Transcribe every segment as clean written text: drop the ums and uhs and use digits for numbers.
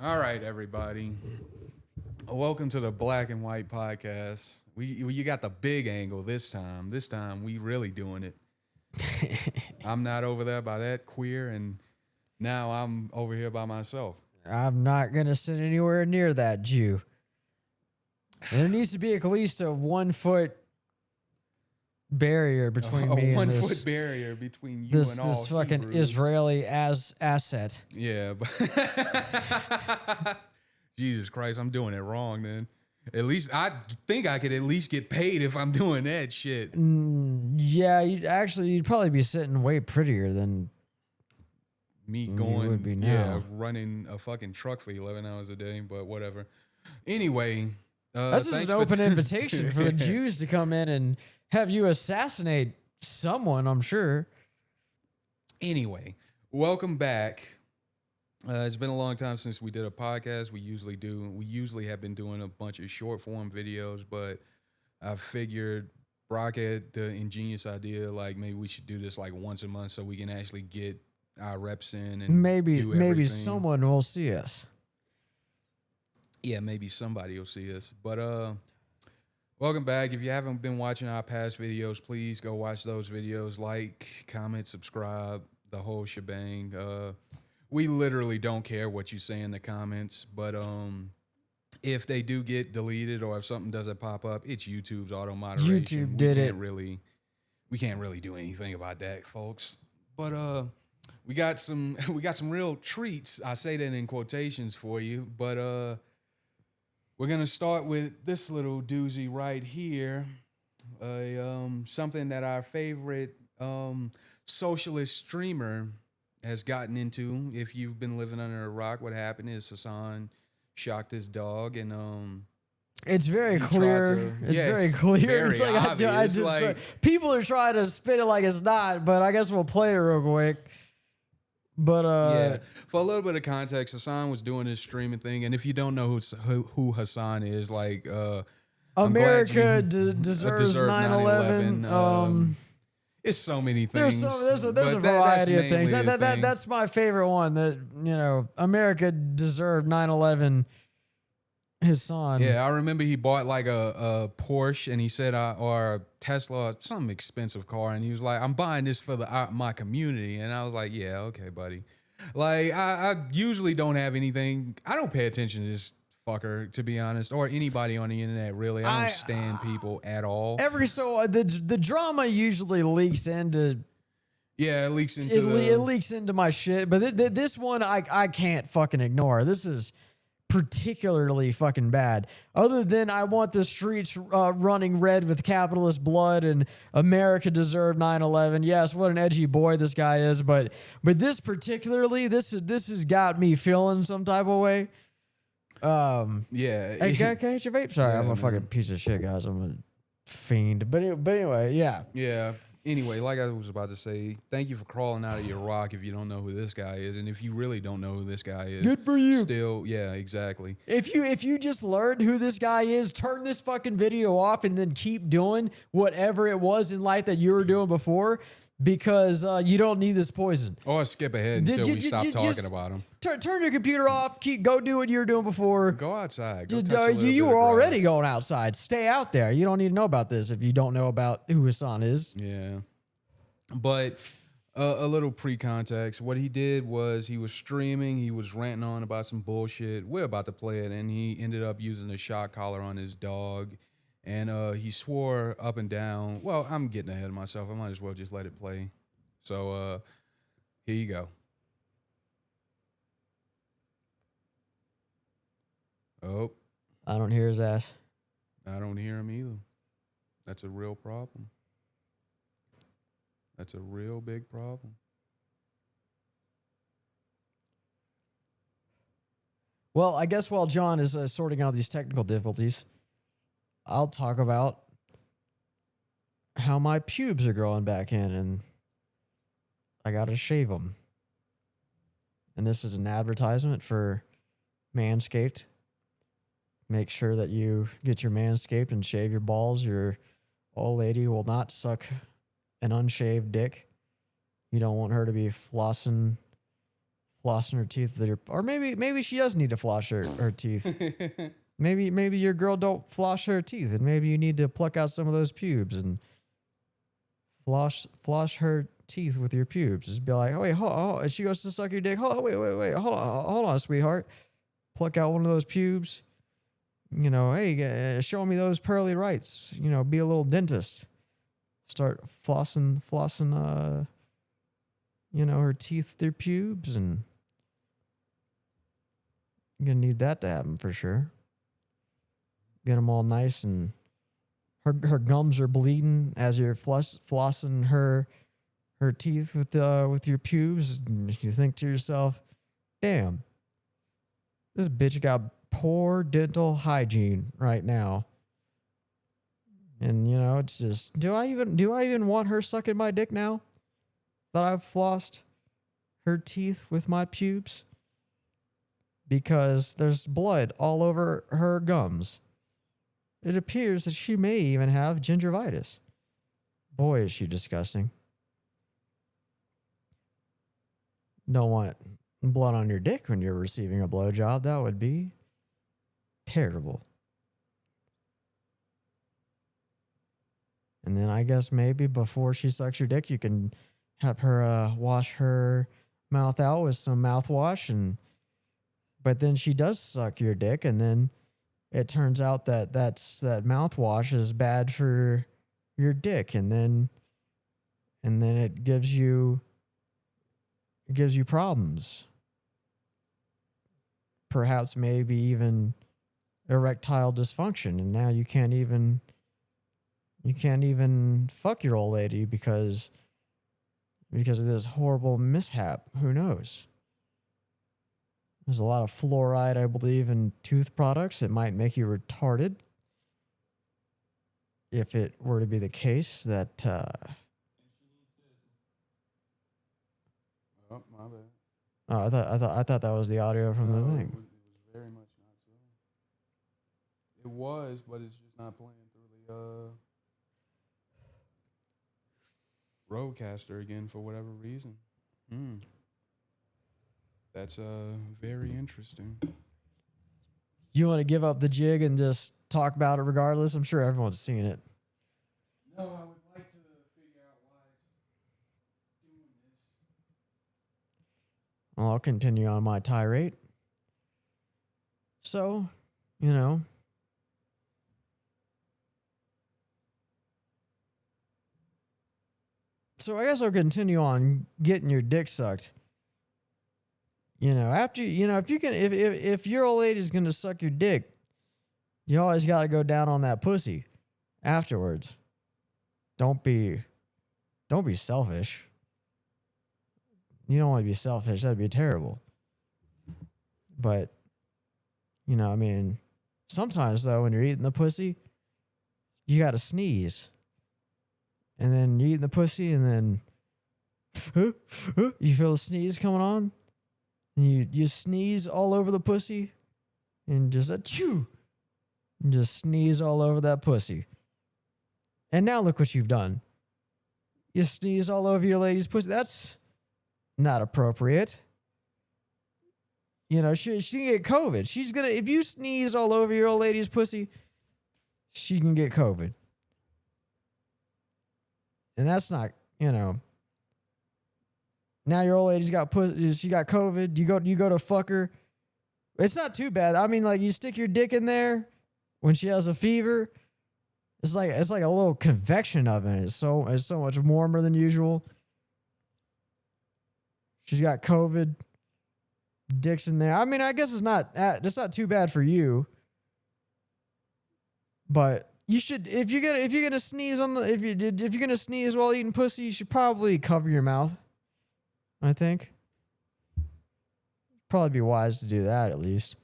All right, everybody. Welcome to the Black and White podcast. You got the big angle this time. This time we really doing it. I'm not over there by that queer, and now I'm over here by myself. I'm not going to sit anywhere near that Jew. There needs to be at least a 1 foot barrier between me a and 1 this. foot barrier between you this and all this fucking Hebrews. Israeli asset. Yeah, but Jesus Christ, I'm doing it wrong, then. At least I think I could at least get paid if I'm doing that shit. Yeah, you'd probably be sitting way prettier than Me you going, would be now. yeah, running a fucking truck for 11 hours a day, but whatever. Anyway, That's just thanks an for open invitation for the Jews to come in and have you assassinate someone, I'm sure. Anyway, welcome back. It's been a long time since we did a podcast. We usually have been doing a bunch of short form videos, but I figured Brock had the ingenious idea, like maybe we should do this like once a month so we can actually get our reps in and Maybe do everything. someone will see us. Yeah, maybe somebody will see us. But welcome back. If you haven't been watching our past videos, please go watch those videos. Like, comment, subscribe, the whole shebang. We literally don't care what you say in the comments, but if they do get deleted or if something doesn't pop up, it's YouTube's auto moderation. YouTube did it. We can't really do anything about that, folks. But we got some real treats. I say that in quotations for you, but we're gonna start with this little doozy right here. Something that our favorite socialist streamer has gotten into. If you've been living under a rock, what happened is Hassan shocked his dog, and it's very clear. It's very clear. Very It's like, obvious. people are trying to spin it like it's not, but I guess we'll play it real quick. But yeah, for a little bit of context, Hassan was doing his streaming thing, and if you don't know who Hassan is, like America deserves 9/11. It's so many things. There's a variety of things. That's my favorite one. That America deserved 9/11. His son. Yeah, I remember he bought like a Porsche, and he said, or a Tesla, some expensive car, and he was like, "I'm buying this for my community," and I was like, "Yeah, okay, buddy." Like I usually don't have anything. I don't pay attention to this fucker, to be honest, or anybody on the internet, really. I don't stand people at all. The drama usually leaks into. Yeah, it leaks into it leaks into my shit, but this one I can't fucking ignore. This is particularly fucking bad. Other than I want the streets running red with capitalist blood and America deserved 9/11. Yes, what an edgy boy this guy is, but this particularly, this has got me feeling some type of way. Yeah. Hey, can I hit your vape? Sorry, Yeah, I'm a man. fucking piece of shit, guys. I'm a fiend. But anyway, yeah. Yeah. Anyway, like I was about to say, thank you for crawling out of your rock if you don't know who this guy is. And if you really don't know who this guy is, Good for you. Still, yeah, exactly. If you just learned who this guy is, turn this fucking video off and then keep doing whatever it was in life that you were doing before, because you don't need this poison. Or skip ahead until we stop talking about him. Turn your computer off. Go do what you were doing before. Go outside. Go touch a little You bit were of already grass. going outside. Stay out there. You don't need to know about this if you don't know about who Hassan is. Yeah. But a little pre-context. What he did was he was streaming. He was ranting on about some bullshit. We're about to play it. And he ended up using a shock collar on his dog. And he swore up and down. Well, I'm getting ahead of myself. I might as well just let it play. So here you go. Oh, I don't hear his ass. I don't hear him either. That's a real problem. That's a real big problem. Well, I guess while John is sorting out these technical difficulties, I'll talk about how my pubes are growing back in, and I got to shave them. And this is an advertisement for Manscaped. Make sure that you get your Manscaped and shave your balls. Your old lady will not suck an unshaved dick. You don't want her to be flossing flossing her teeth with her, or maybe she does need to floss her teeth. Maybe your girl don't floss her teeth, and maybe you need to pluck out some of those pubes and floss her teeth with your pubes. Just be like, oh wait, hold, and she goes to suck your dick. Wait, hold on, sweetheart. Pluck out one of those pubes. You know, hey, show me those pearly rights. You know, be a little dentist. Start flossing, you know, her teeth, their pubes, and you're gonna need that to happen for sure. Get them all nice, and her gums are bleeding as you're flossing her teeth with your pubes. And you think to yourself, damn, this bitch got poor dental hygiene right now. And you know, it's just, do I even want her sucking my dick now that I've flossed her teeth with my pubes? Because there's blood all over her gums. It appears that she may even have gingivitis. Boy, is she disgusting. Don't want blood on your dick when you're receiving a blowjob. That would be terrible. And then I guess maybe before she sucks your dick, you can have her wash her mouth out with some mouthwash, but then she does suck your dick, and then it turns out that that mouthwash is bad for your dick, and then it gives you problems. Perhaps maybe even erectile dysfunction, and now you can't even fuck your old lady because of this horrible mishap. Who knows? There's a lot of fluoride, I believe, in tooth products. It might make you retarded if it were to be the case that. Oh, my bad. Oh, I thought that was the audio from the thing. It was very much not so. It was, but it's just not playing through the Rodecaster again for whatever reason. That's very interesting. You want to give up the jig and just talk about it regardless? I'm sure everyone's seen it. No, I would like to figure out why it's doing this. Well, I'll continue on my tirade. So, you know, so I guess I'll continue on getting your dick sucked. You know, after, you know, if your old lady's gonna suck your dick, you always got to go down on that pussy afterwards. Don't be selfish. You don't want to be selfish. That'd be terrible. But, you know, I mean, sometimes though, when you're eating the pussy, you got to sneeze. And then you're eating the pussy, and then you feel the sneeze coming on. And you sneeze all over the pussy, and just achoo, and just sneeze all over that pussy. And now look what you've done. You sneeze all over your lady's pussy. That's not appropriate. You know, she can get COVID. If you sneeze all over your old lady's pussy, she can get COVID. And that's not, you know. Now your old lady's got she got COVID. You go to fuck her. It's not too bad. I mean, like, you stick your dick in there when she has a fever. It's like a little convection oven. It's so much warmer than usual. She's got COVID. Dick's in there. I mean, I guess it's not too bad for you. But you should, if you're gonna sneeze if you're gonna sneeze while eating pussy, you should probably cover your mouth. I think. Probably be wise to do that at least.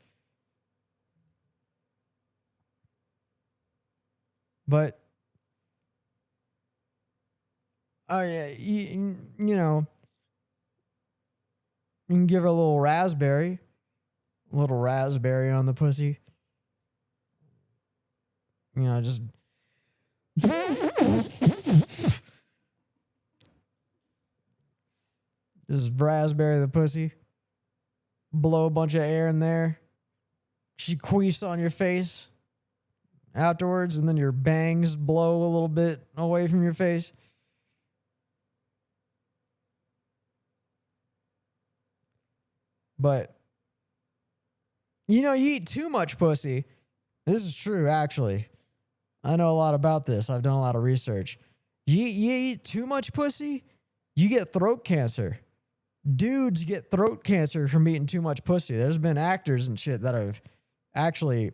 But, oh yeah, you know, you can give her a little raspberry on the pussy. You know, just raspberry the pussy. blow a bunch of air in there. She queefs on your face afterwards, and then your bangs blow a little bit away from your face. But, you eat too much pussy. This is true, actually. I know a lot about this. I've done a lot of research. You eat too much pussy, you get throat cancer. Dudes get throat cancer from eating too much pussy. There's been actors and shit that have actually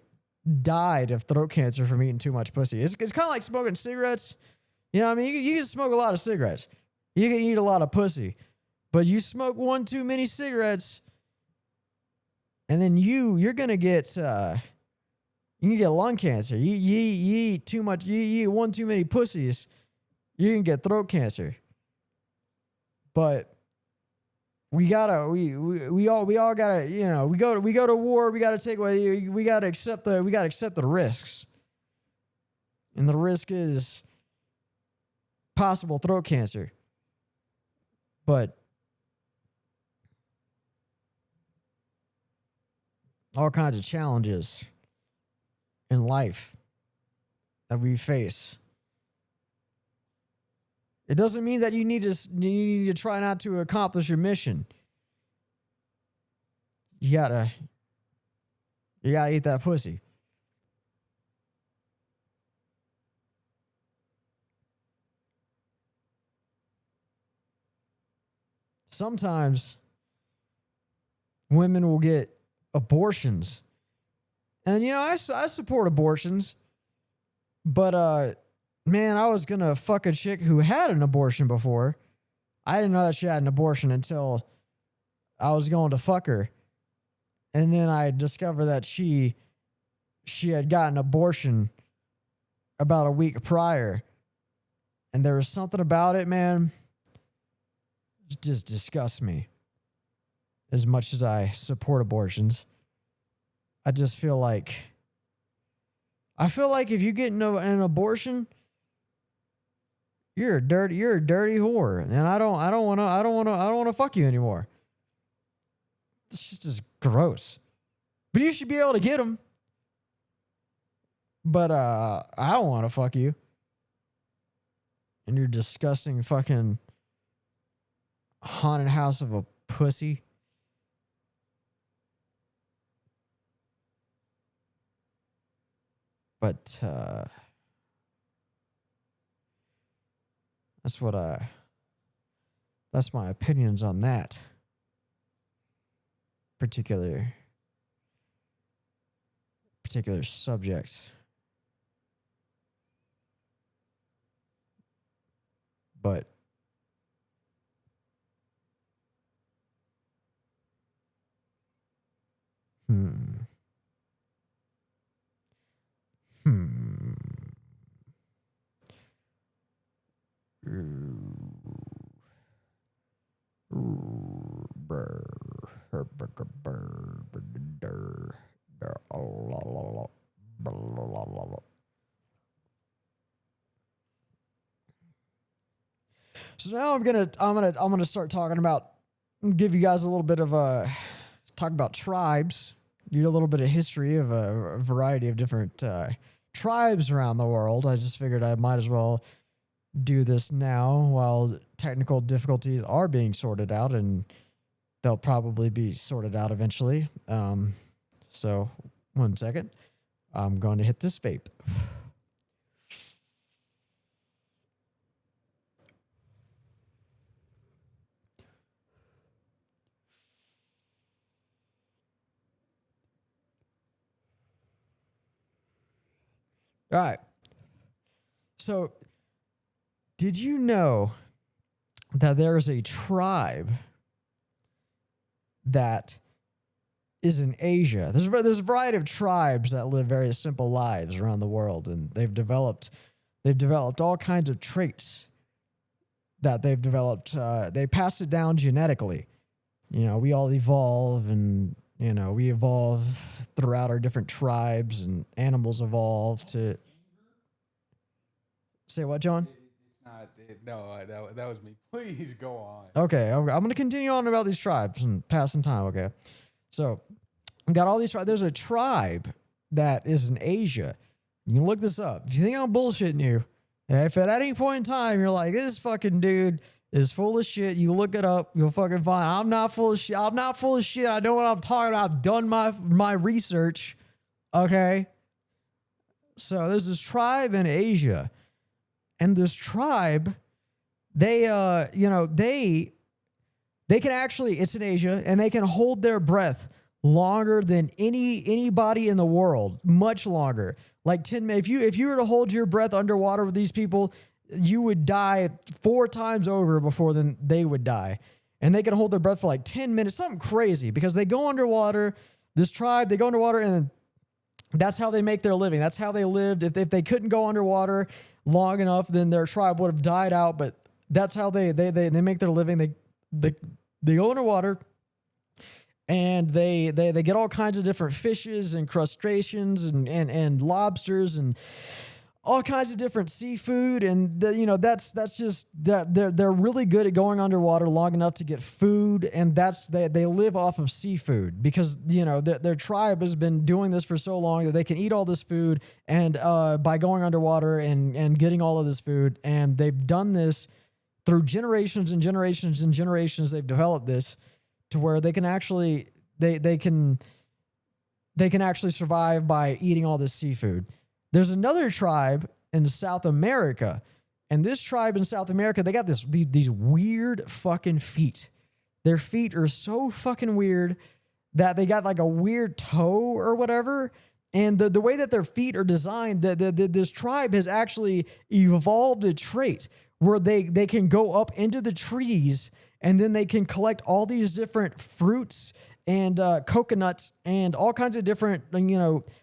died of throat cancer from eating too much pussy. It's kind of like smoking cigarettes. You know what I mean? You can smoke a lot of cigarettes. You can eat a lot of pussy. But you smoke one too many cigarettes, and then you're going to get... you can get lung cancer. You eat too much. You eat one too many pussies, you can get throat cancer. But we all gotta, we go to war. We gotta take away. We gotta accept the risks, and the risk is possible throat cancer. But all kinds of challenges in life that we face. It doesn't mean that you need to try not to accomplish your mission. You gotta eat that pussy. Sometimes women will get abortions. And, I support abortions. But, man, I was going to fuck a chick who had an abortion before. I didn't know that she had an abortion until I was going to fuck her. And then I discovered that she had gotten an abortion about a week prior. And there was something about it, man, it just disgusts me. As much as I support abortions, I just feel like if you get an abortion, you're a dirty whore, and I don't want to fuck you anymore. It's just gross. But you should be able to get them. But I don't want to fuck you. And you're disgusting fucking haunted house of a pussy. But that's my opinions on that particular subject. But So now I'm gonna start talking about, give you guys a little bit of talk about tribes. Give you a little bit of history of a variety of different tribes around the world. I just figured I might as well do this now while technical difficulties are being sorted out, and they'll probably be sorted out eventually. So 1 second. I'm going to hit this vape. All right. So, did you know that there is a tribe that is in Asia? There's a variety of tribes that live very simple lives around the world, and they've developed all kinds of traits that they've developed. They passed it down genetically. We all evolve, and we evolve throughout our different tribes, and animals evolve to. Say what, John? It's not. That was me. Please go on. Okay, I'm going to continue on about these tribes and pass some time. Okay, So we got all these. There's a tribe that is in Asia. You can look this up. If you think I'm bullshitting you, if at any point in time you're like, this fucking dude is full of shit, you look it up, you'll fucking find I'm not full of shit. I'm not full of shit. I know what I'm talking about. I've done my research. Okay. So there's this tribe in Asia, and this tribe, they can actually, it's in Asia, and they can hold their breath longer than anybody in the world, much longer. Like 10 minutes. If you were to hold your breath underwater with these people, you would die 4 times over before then they would die. And they can hold their breath for like 10 minutes, something crazy, because they go underwater. This tribe, they go underwater, and that's how they make their living. That's how they lived. If they couldn't go underwater long enough, then their tribe would have died out. But that's how they make their living. They go underwater, and they get all kinds of different fishes and crustaceans and lobsters and all kinds of different seafood. And that's just that they're really good at going underwater long enough to get food, and they live off of seafood because their tribe has been doing this for so long that they can eat all this food and by going underwater and getting all of this food. And they've done this through generations and generations and generations. They've developed this to where they can actually they can actually survive by eating all this seafood. There's another tribe in South America, and this tribe in South America, they got these weird fucking feet. Their feet are so fucking weird that they got like a weird toe or whatever. And the way that their feet are designed, this tribe has actually evolved a trait where they can go up into the trees, and then they can collect all these different fruits and coconuts and all kinds of different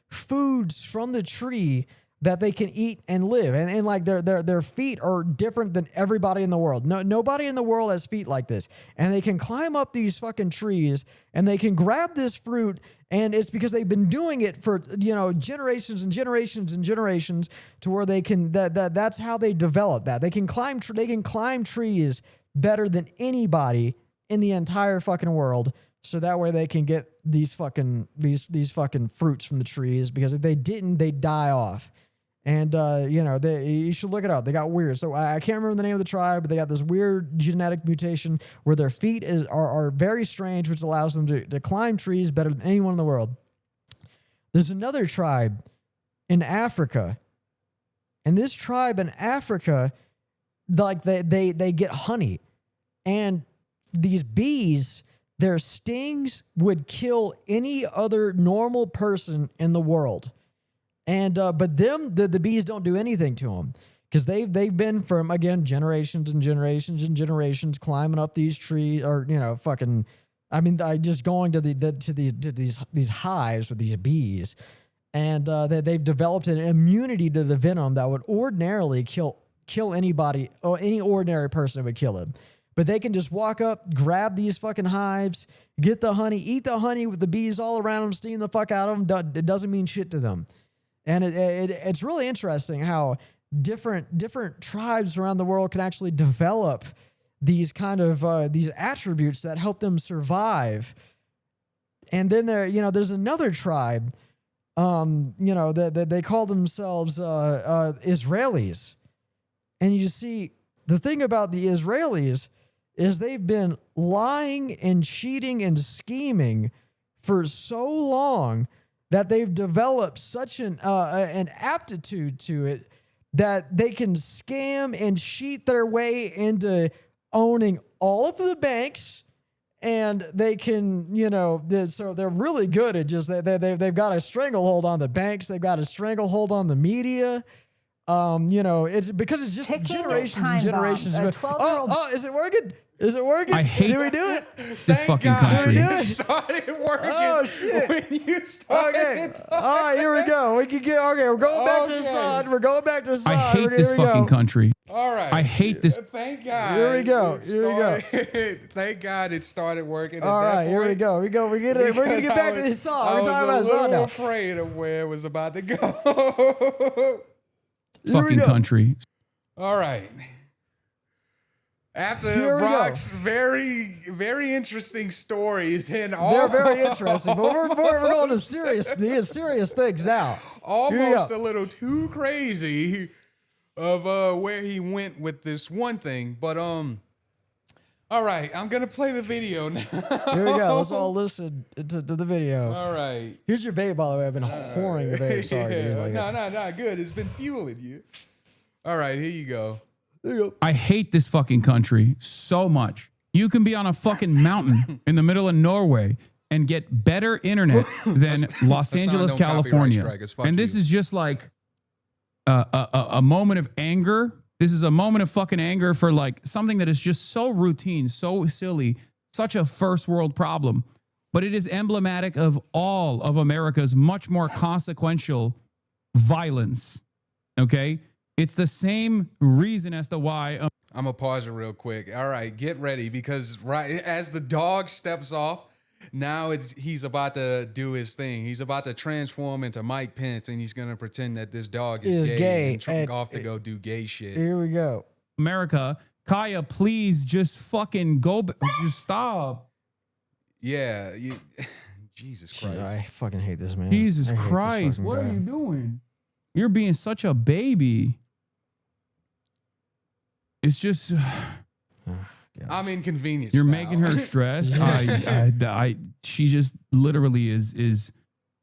foods from the tree that they can eat and live. And like their feet are different than everybody in the world. Nobody in the world has feet like this. And they can climb up these fucking trees, and they can grab this fruit, and it's because they've been doing it for generations and generations and generations, to where they can that's how they develop that. They can climb trees better than anybody in the entire fucking world. So that way they can get these fucking fruits from the trees, because if they didn't, they'd die off. And you should look it up. They got weird. So I can't remember the name of the tribe, but they got this weird genetic mutation where their feet are very strange, which allows them to climb trees better than anyone in the world. There's another tribe in Africa, and this tribe in Africa, like they get honey, and these bees, their stings would kill any other normal person in the world. And but the bees don't do anything to them, because they've been from, again, generations and generations and generations climbing up these trees, or just going to these hives with these bees, and they've developed an immunity to the venom that would ordinarily kill anybody, or any ordinary person would kill him. But they can just walk up, grab these fucking hives, get the honey, eat the honey with the bees all around them, steam the fuck out of them. It doesn't mean shit to them. And it's really interesting how different tribes around the world can actually develop these kind of these attributes that help them survive. And then there's another tribe, that they call themselves Israelis. And you see, the thing about the Israelis is they've been lying and cheating and scheming for so long that they've developed such an aptitude to it that they can scam and cheat their way into owning all of the banks, and they can, so they're really good at just they've got a stranglehold on the banks, they've got a stranglehold on the media. It's because it's just Ticking generations time and generations. bombs. A 12-year-old Is it working? Is it working? I hate Did we do it? this fucking country. Did we do It it? started working. Oh, shit. When you started Okay. talking. All right, here we go. We can get. Okay, we're going back to Okay. Hassan. We're going back to Hassan. I hate Here this we fucking go. country. All right. I hate this. Thank God. Here we go. It Here we go. started- Thank God it started working. At All that right, here we point, go. We're gonna because get back to Hassan. I We're was talking a about Hassan little now. afraid of where it was about to go. Here we Fucking go. country. All right. After Here we Brock's very interesting stories and They're very interesting, but we're going to serious things now. almost a little too crazy of where he went with this one thing. But all right, I'm gonna play the video now. Here we go. Let's all listen to the video. All right. Here's your vape, by the way. I've been whoring your vape. Sorry, dude. Like, No, good. It's been fueling you. All right, here you go. there you go. I hate this fucking country so much. You can be on a fucking mountain in the middle of Norway and get better internet than Los Angeles, no copyright California. strike. It's fuck And this you. is just like a moment of anger. This is a moment of fucking anger for like something that is just so routine, so silly, such a first world problem. But it is emblematic of all of America's much more consequential violence. Okay? It's the same reason as to why. I'm gonna pause it real quick. All right, get ready because right as the dog steps off, now he's about to do his thing. He's about to transform into Mike Pence, and he's gonna pretend that this dog is gay and trunk off to go do gay shit. Here we go. America, Kaya, please just fucking go. Just stop. Yeah, Jesus Christ. I fucking hate this man. Jesus I hate this Christ, fucking what guy. are you doing? You're being such a baby. It's just I'm inconvenienced. you're now. making her stressed. She just literally is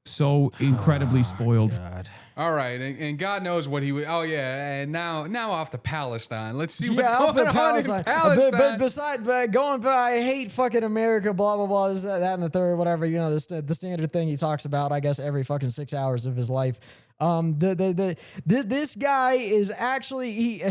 so incredibly spoiled. God. All right, and God knows what he would. Oh yeah, and now off to Palestine. Let's see what's Yeah, I'll going put on in Palestine. But besides going, but I hate fucking America, blah, blah, blah, this, that, and the third, whatever, you know, the standard thing he talks about, I guess, every fucking 6 hours of his life. This guy is actually,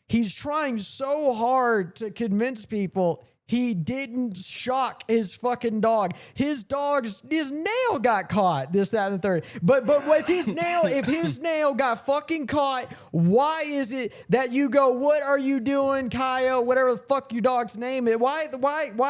he's trying so hard to convince people he didn't shock his fucking dog. His nail got caught. This, that, and the third. But if his nail got fucking caught, why is it that you go, what are you doing, Kaya? Whatever the fuck your dog's name is. Why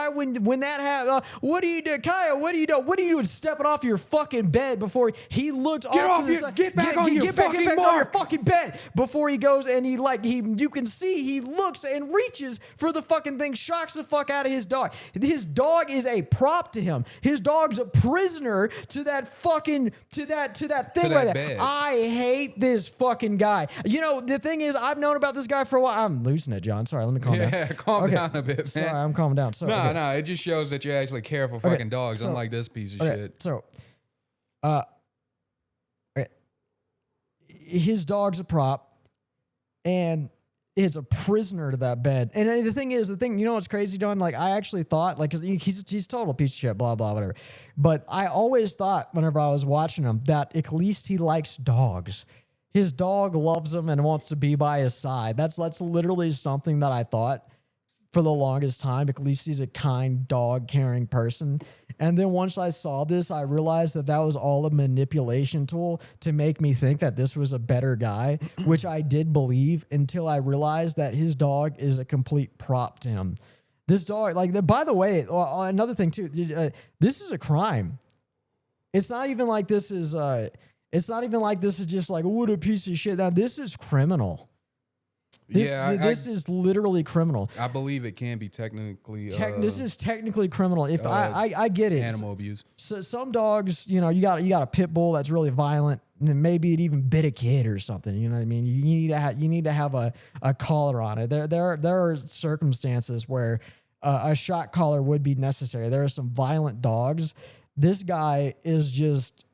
when that happened? What do you do, Kaya? What do you do? What are you doing? Stepping off your fucking bed before he looks off to the side. Get back on your fucking on your mark. fucking bed before he goes and you can see he looks and reaches for the fucking thing, shocks the fuck out of his dog. His dog is a prop to him. His dog's a prisoner to that fucking to that thing right there. bed. I hate this fucking guy. You know, the thing is, I've known about this guy for a while. I'm losing it, John. Sorry, let me calm down. Yeah, calm down a bit, man. Sorry, I'm calming down. So, okay. No, it just shows that you actually care for fucking dogs, so- unlike this piece of Okay, shit. so, okay. His dog's a prop, and is a prisoner to that bed. And the thing, you know what's crazy, John? Like, I actually thought, like, 'cause he's total piece of shit, blah, blah, whatever. But I always thought, whenever I was watching him, that at least he likes dogs. His dog loves him and wants to be by his side. That's literally something that I thought for the longest time. At least he's a kind, dog-caring person. And then once I saw this, I realized that was all a manipulation tool to make me think that this was a better guy, which I did believe until I realized that his dog is a complete prop to him. This dog, by the way, another thing too, this is a crime. It's not even like this is just like, what a piece of shit. Now, this is criminal. This is literally criminal. I believe it can be technically. This is technically criminal. If I get it, animal abuse. So some dogs, you know, you got a pit bull that's really violent, and then maybe it even bit a kid or something. You know what I mean? You need to have a collar on it. There are circumstances where a shot collar would be necessary. There are some violent dogs. This guy is just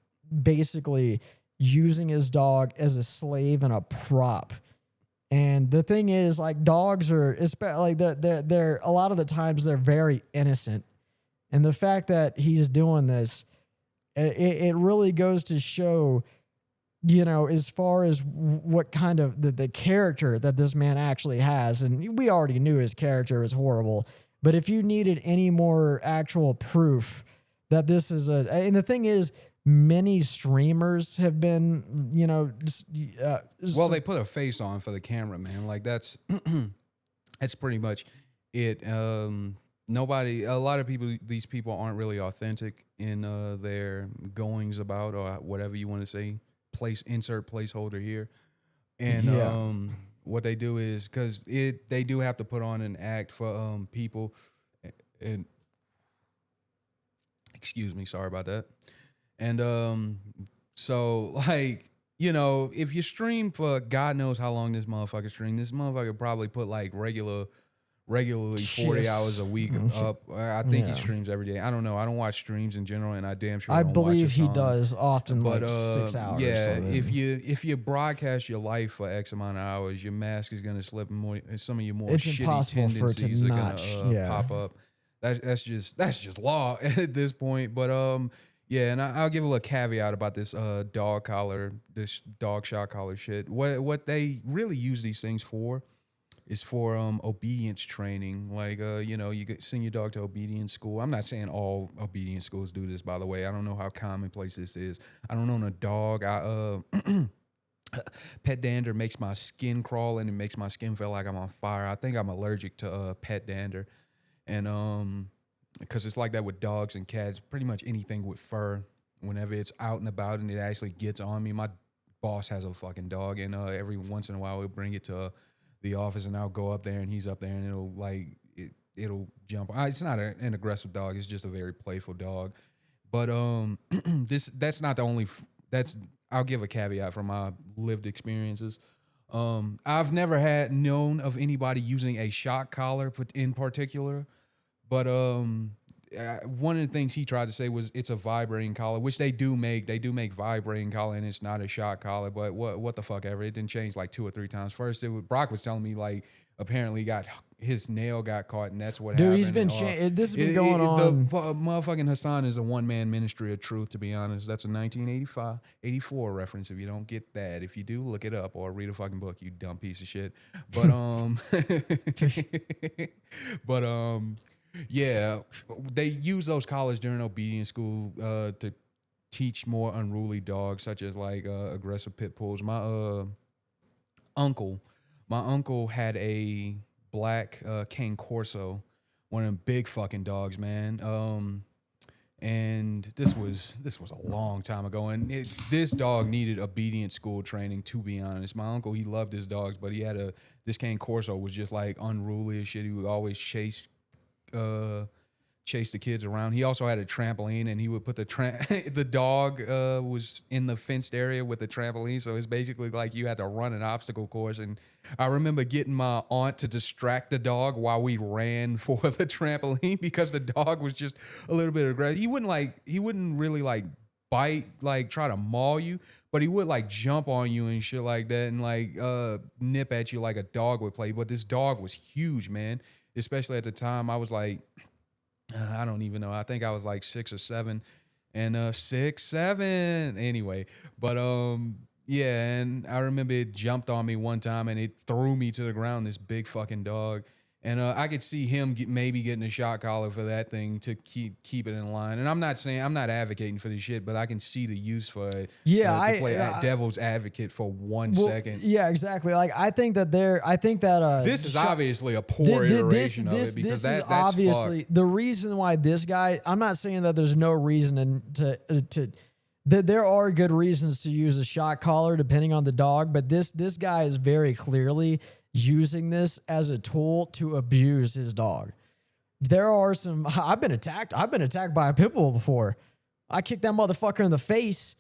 basically using his dog as a slave and a prop. And the thing is, like, dogs are, especially they're a lot of the times they're very innocent, and the fact that he's doing this, it really goes to show, you know, as far as what kind of the character that this man actually has. And we already knew his character was horrible, but if you needed any more actual proof that this is and the thing is, many streamers have been, you know, Well, they put a face on for the camera, man. Like that's pretty much it. A lot of people, these people aren't really authentic in their goings about or whatever you want to say. Insert placeholder here, and what they do is because they do have to put on an act for people, and excuse me, sorry about that. And so like, you know, if you stream for God knows how long this motherfucker probably put like regularly 40 Yes. hours a week up. I think he Yeah. streams every day. I don't know. I don't watch streams in general, and I damn sure I don't believe watch a he song. does often But like 6 hours. yeah, so then- if you broadcast your life for X amount of hours, your mask is gonna slip, and more. And some of your more It's shitty impossible for it to tendencies are not, gonna pop up. That's just law at this point. But yeah, and I'll give a little caveat about this dog shot collar shit. What they really use these things for is for obedience training. Like you know, you send your dog to obedience school. I'm not saying all obedience schools do this, by the way. I don't know how commonplace this is. I don't own a dog. Pet dander makes my skin crawl and it makes my skin feel like I'm on fire. I think I'm allergic to pet dander, and because it's like that with dogs and cats. Pretty much anything with fur, whenever it's out and about and it actually gets on me. My boss has a fucking dog, and every once in a while we'll bring it to the office, and I'll go up there and he's up there, and it'll jump. It's not an aggressive dog. It's just a very playful dog. But that's not the only. I'll give a caveat from my lived experiences. I've never known of anybody using a shock collar in particular, but one of the things he tried to say was it's a vibrating collar, which they do make. They do make vibrating collar, and it's not a shock collar. But what the fuck ever? It didn't change like 2 or 3 times. First, Brock was telling me like apparently his nail got caught, and that's what happened. Dude, he's been this has been going on. The motherfucking Hassan is a one-man ministry of truth, to be honest. That's a 1984 reference. If you don't get that, if you do, look it up or read a fucking book, you dumb piece of shit. But yeah, they use those collars during obedience school to teach more unruly dogs, such as like aggressive pit bulls. My uncle had a black cane corso, one of them big fucking dogs, man. And this was a long time ago, and this dog needed obedience school training, to be honest. My uncle, he loved his dogs, but this cane corso was just like unruly as shit. He would always chase the kids around. He also had a trampoline, and he would put the dog was in the fenced area with the trampoline, so it's basically like you had to run an obstacle course. And I remember getting my aunt to distract the dog while we ran for the trampoline because the dog was just a little bit aggressive. He wouldn't really like bite, like try to maul you, but he would like jump on you and shit like that, and like nip at you like a dog would play. But this dog was huge, man. Especially at the time, I was like, I don't even know. I think I was like 6 or 7, and 6, 7. Anyway, but yeah, and I remember it jumped on me one time and it threw me to the ground. This big fucking dog, and I could see him maybe getting a shock collar for that thing to keep it in line. And I'm not advocating for this shit, but I can see the use for it. Yeah, to play devil's advocate for 1 second. Yeah, exactly. Like I think that this is obviously a poor iteration of it, because that's obviously fucked. the reason why this guy. I'm not saying that there's no reason that there are good reasons to use a shock collar depending on the dog, but this guy is very clearly using this as a tool to abuse his dog. There are some. I've been attacked by a pit bull before. I kicked that motherfucker in the face.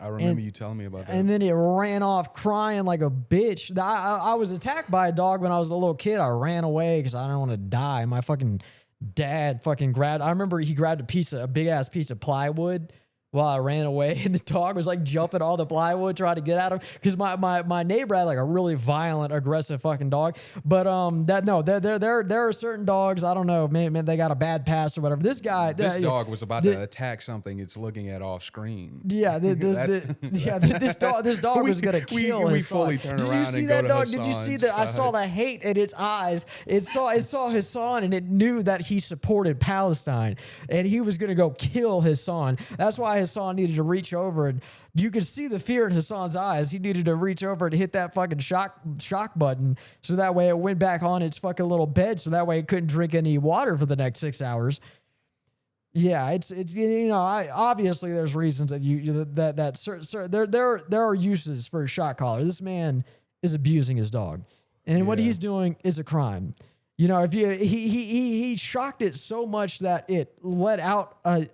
I remember you telling me about that. And then it ran off crying like a bitch. I was attacked by a dog when I was a little kid. I ran away because I didn't want to die. My fucking dad fucking grabbed. I remember he grabbed a big ass piece of plywood while I ran away, and the dog was like jumping all the plywood trying to get at him, because my neighbor had like a really violent, aggressive fucking dog. But there are certain dogs, I don't know, maybe they got a bad past or whatever. This dog was about to attack something it's looking at off screen. Yeah, this dog was gonna kill his son. Fully turn around. Did you see that dog? Did you see that? I saw the hate in its eyes. It saw his son, and it knew that he supported Palestine, and he was gonna go kill his son. That's why Hassan needed to reach over, and you could see the fear in Hassan's eyes. He needed to reach over and hit that fucking shock button, so that way it went back on its fucking little bed, so that way it couldn't drink any water for the next 6 hours. Yeah, it's obviously there's reasons that there are uses for a shock collar. This man is abusing his dog. and what Yeah. he's doing is a crime. You know, if you he shocked it so much that it let out an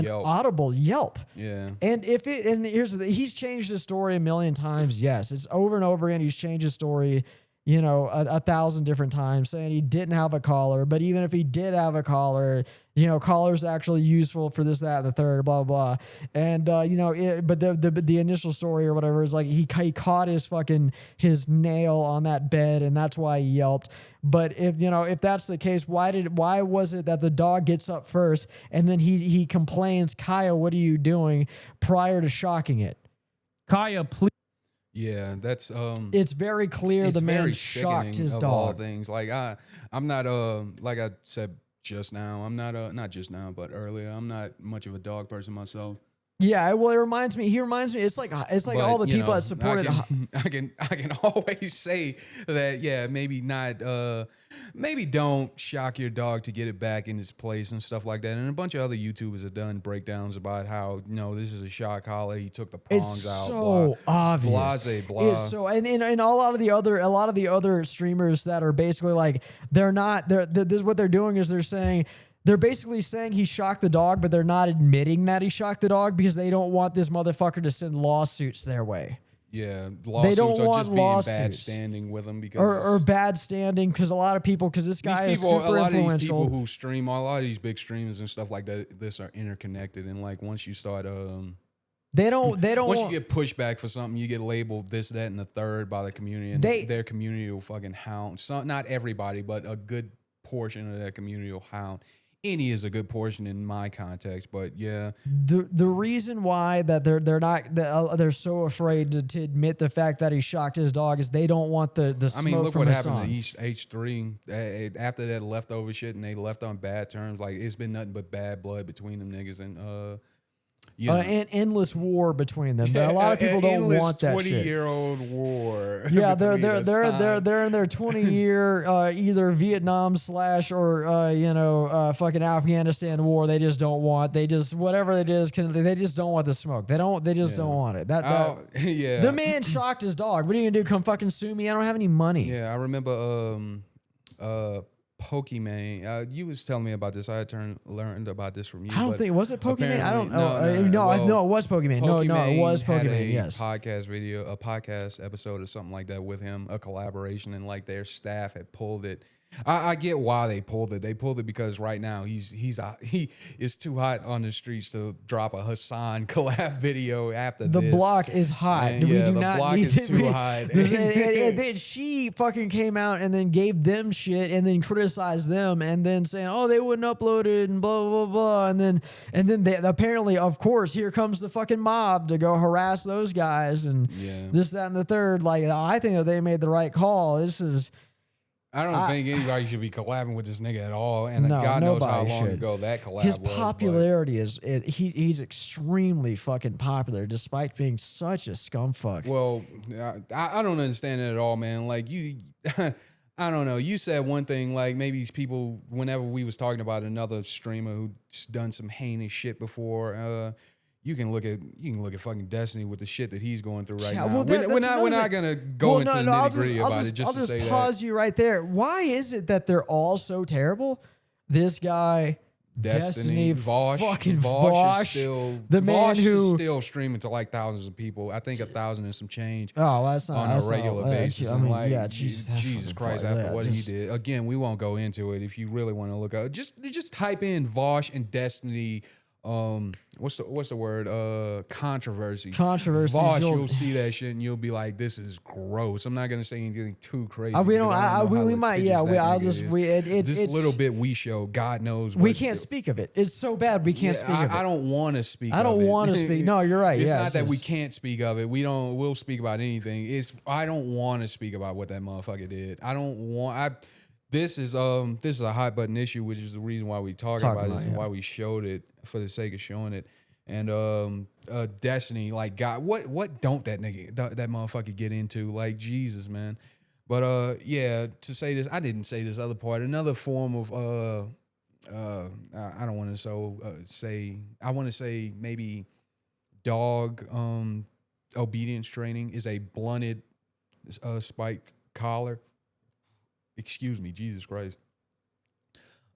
yelp. audible yelp. Yeah. And if it and here's the he's changed his story a million times. Yes, it's over and over again. He's changed his story, you know, 1,000 different times, saying he didn't have a collar. But even if he did have a collar, you know, collar's actually useful for this, that, and the third, blah, blah, blah. And, you know, but the initial story or whatever is like he caught his nail on that bed, and that's why he yelped. But if, you know, if that's the case, why was it that the dog gets up first and then he complains, Kaya, what are you doing, prior to shocking it? Kaya, please. Yeah, that's It's very clear it's the man very shocked his of all dog. things. Like I'm not like I said just now, I'm not not just now, but earlier, I'm not much of a dog person myself. Yeah, well, he reminds me. It's like But, all the you people know, that supported. I can always say that, yeah, maybe not maybe don't shock your dog to get it back in its place and stuff like that. And a bunch of other YouTubers have done breakdowns about how, you know, this is a shock collar, he took the prongs It's out, so obvious. blase, blah. It's so and a lot of the other streamers that are basically like this is what they're doing is they're basically saying he shocked the dog, but they're not admitting that he shocked the dog because they don't want this motherfucker to send lawsuits their way. Yeah, They lawsuits don't are want just being bad lawsuits. standing with him because Or bad standing because a lot of people because this guy is super a lot of these influential. people who stream, a lot of these big streamers and stuff like that, this are interconnected. And like once you start, They don't once want, you get pushback for something, you get labeled this, that, and the third by the community, and their community will fucking hound. Some, not everybody, but a good portion of that community will hound. Any is a good portion in my context, but yeah, the reason why that they're so afraid to admit the fact that he shocked his dog is they don't want the smoke I mean, look from what Hassan. happened to H3 after that leftover shit, and they left on bad terms. Like it's been nothing but bad blood between them niggas, and An endless war between them. A lot of people don't want that shit. 20-year-old war. Yeah, they're between in their 20-year either Vietnam / or fucking Afghanistan war. They just don't want. They just whatever it is. They just don't want the smoke. They just don't want it. yeah. The man shocked his dog. What are you gonna do? Come fucking sue me? I don't have any money. Yeah, I remember Pokemon. You was telling me about this. I had learned about this from you. I don't think was it Pokemon. I don't know. Well, No, it was Pokemon. No, it was had Pokemon. a Yes. podcast episode or something like that with him, a collaboration, and like their staff had pulled it. I get why they pulled it. They pulled it because right now he is too hot on the streets to drop a Hassan collab video after The this. block is hot. And We yeah, do the not block need is to too be- hot. and then she fucking came out and then gave them shit and then criticized them and then saying, oh, they wouldn't upload it and blah, blah, blah. And then they apparently, of course, here comes the fucking mob to go harass those guys and this, that, and the third. Like, I think that they made the right call. I don't think anybody should be collabing with this nigga at all. And God knows how long ago that collab His was. popularity he's extremely fucking popular despite being such a scumfuck. Well, I don't understand it at all, man. Like you, I don't know. You said one thing, like maybe these people, whenever we was talking about another streamer who's done some heinous shit before, you can look at fucking Destiny with the shit that he's going through right now. Well, we're not gonna go into the nitty gritty about it. Just to say that. Pause you right there. Why is it that they're all so terrible? This guy, Destiny, fucking Vosh, is still, the man Vosh who is still streaming to like thousands of people. I think 1,000 and some change. Oh, that's not on that's a regular not, basis. I mean, And like, yeah, Jesus Christ, fuck, after yeah, what just- he did, again, we won't go into it. If you really want to look up, just type in Vosh and Destiny. What's the word? Controversy. Controversy. Vosh, you'll see that shit and you'll be like, this is gross. I'm not gonna say anything too crazy. We don't. because I don't know how We might. Yeah. litigious that I'll nigga just. is. This little bit we show, God knows. We what- can't speak of it. It's so bad. We can't speak of it. I don't want to speak. I don't want to speak. No, you're right. It's yeah, not that we can't speak of it. We'll speak about anything. I don't want to speak about what that motherfucker did. I don't want. This is a hot button issue, which is the reason why we talk about it and why we showed it for the sake of showing it. And Destiny, like, God, what don't that motherfucker get into? Like, Jesus, man. But yeah, to say this, I didn't say this other part. Another form of I don't want to say. I want to say maybe dog obedience training is a blunted spike collar. Excuse me, Jesus Christ.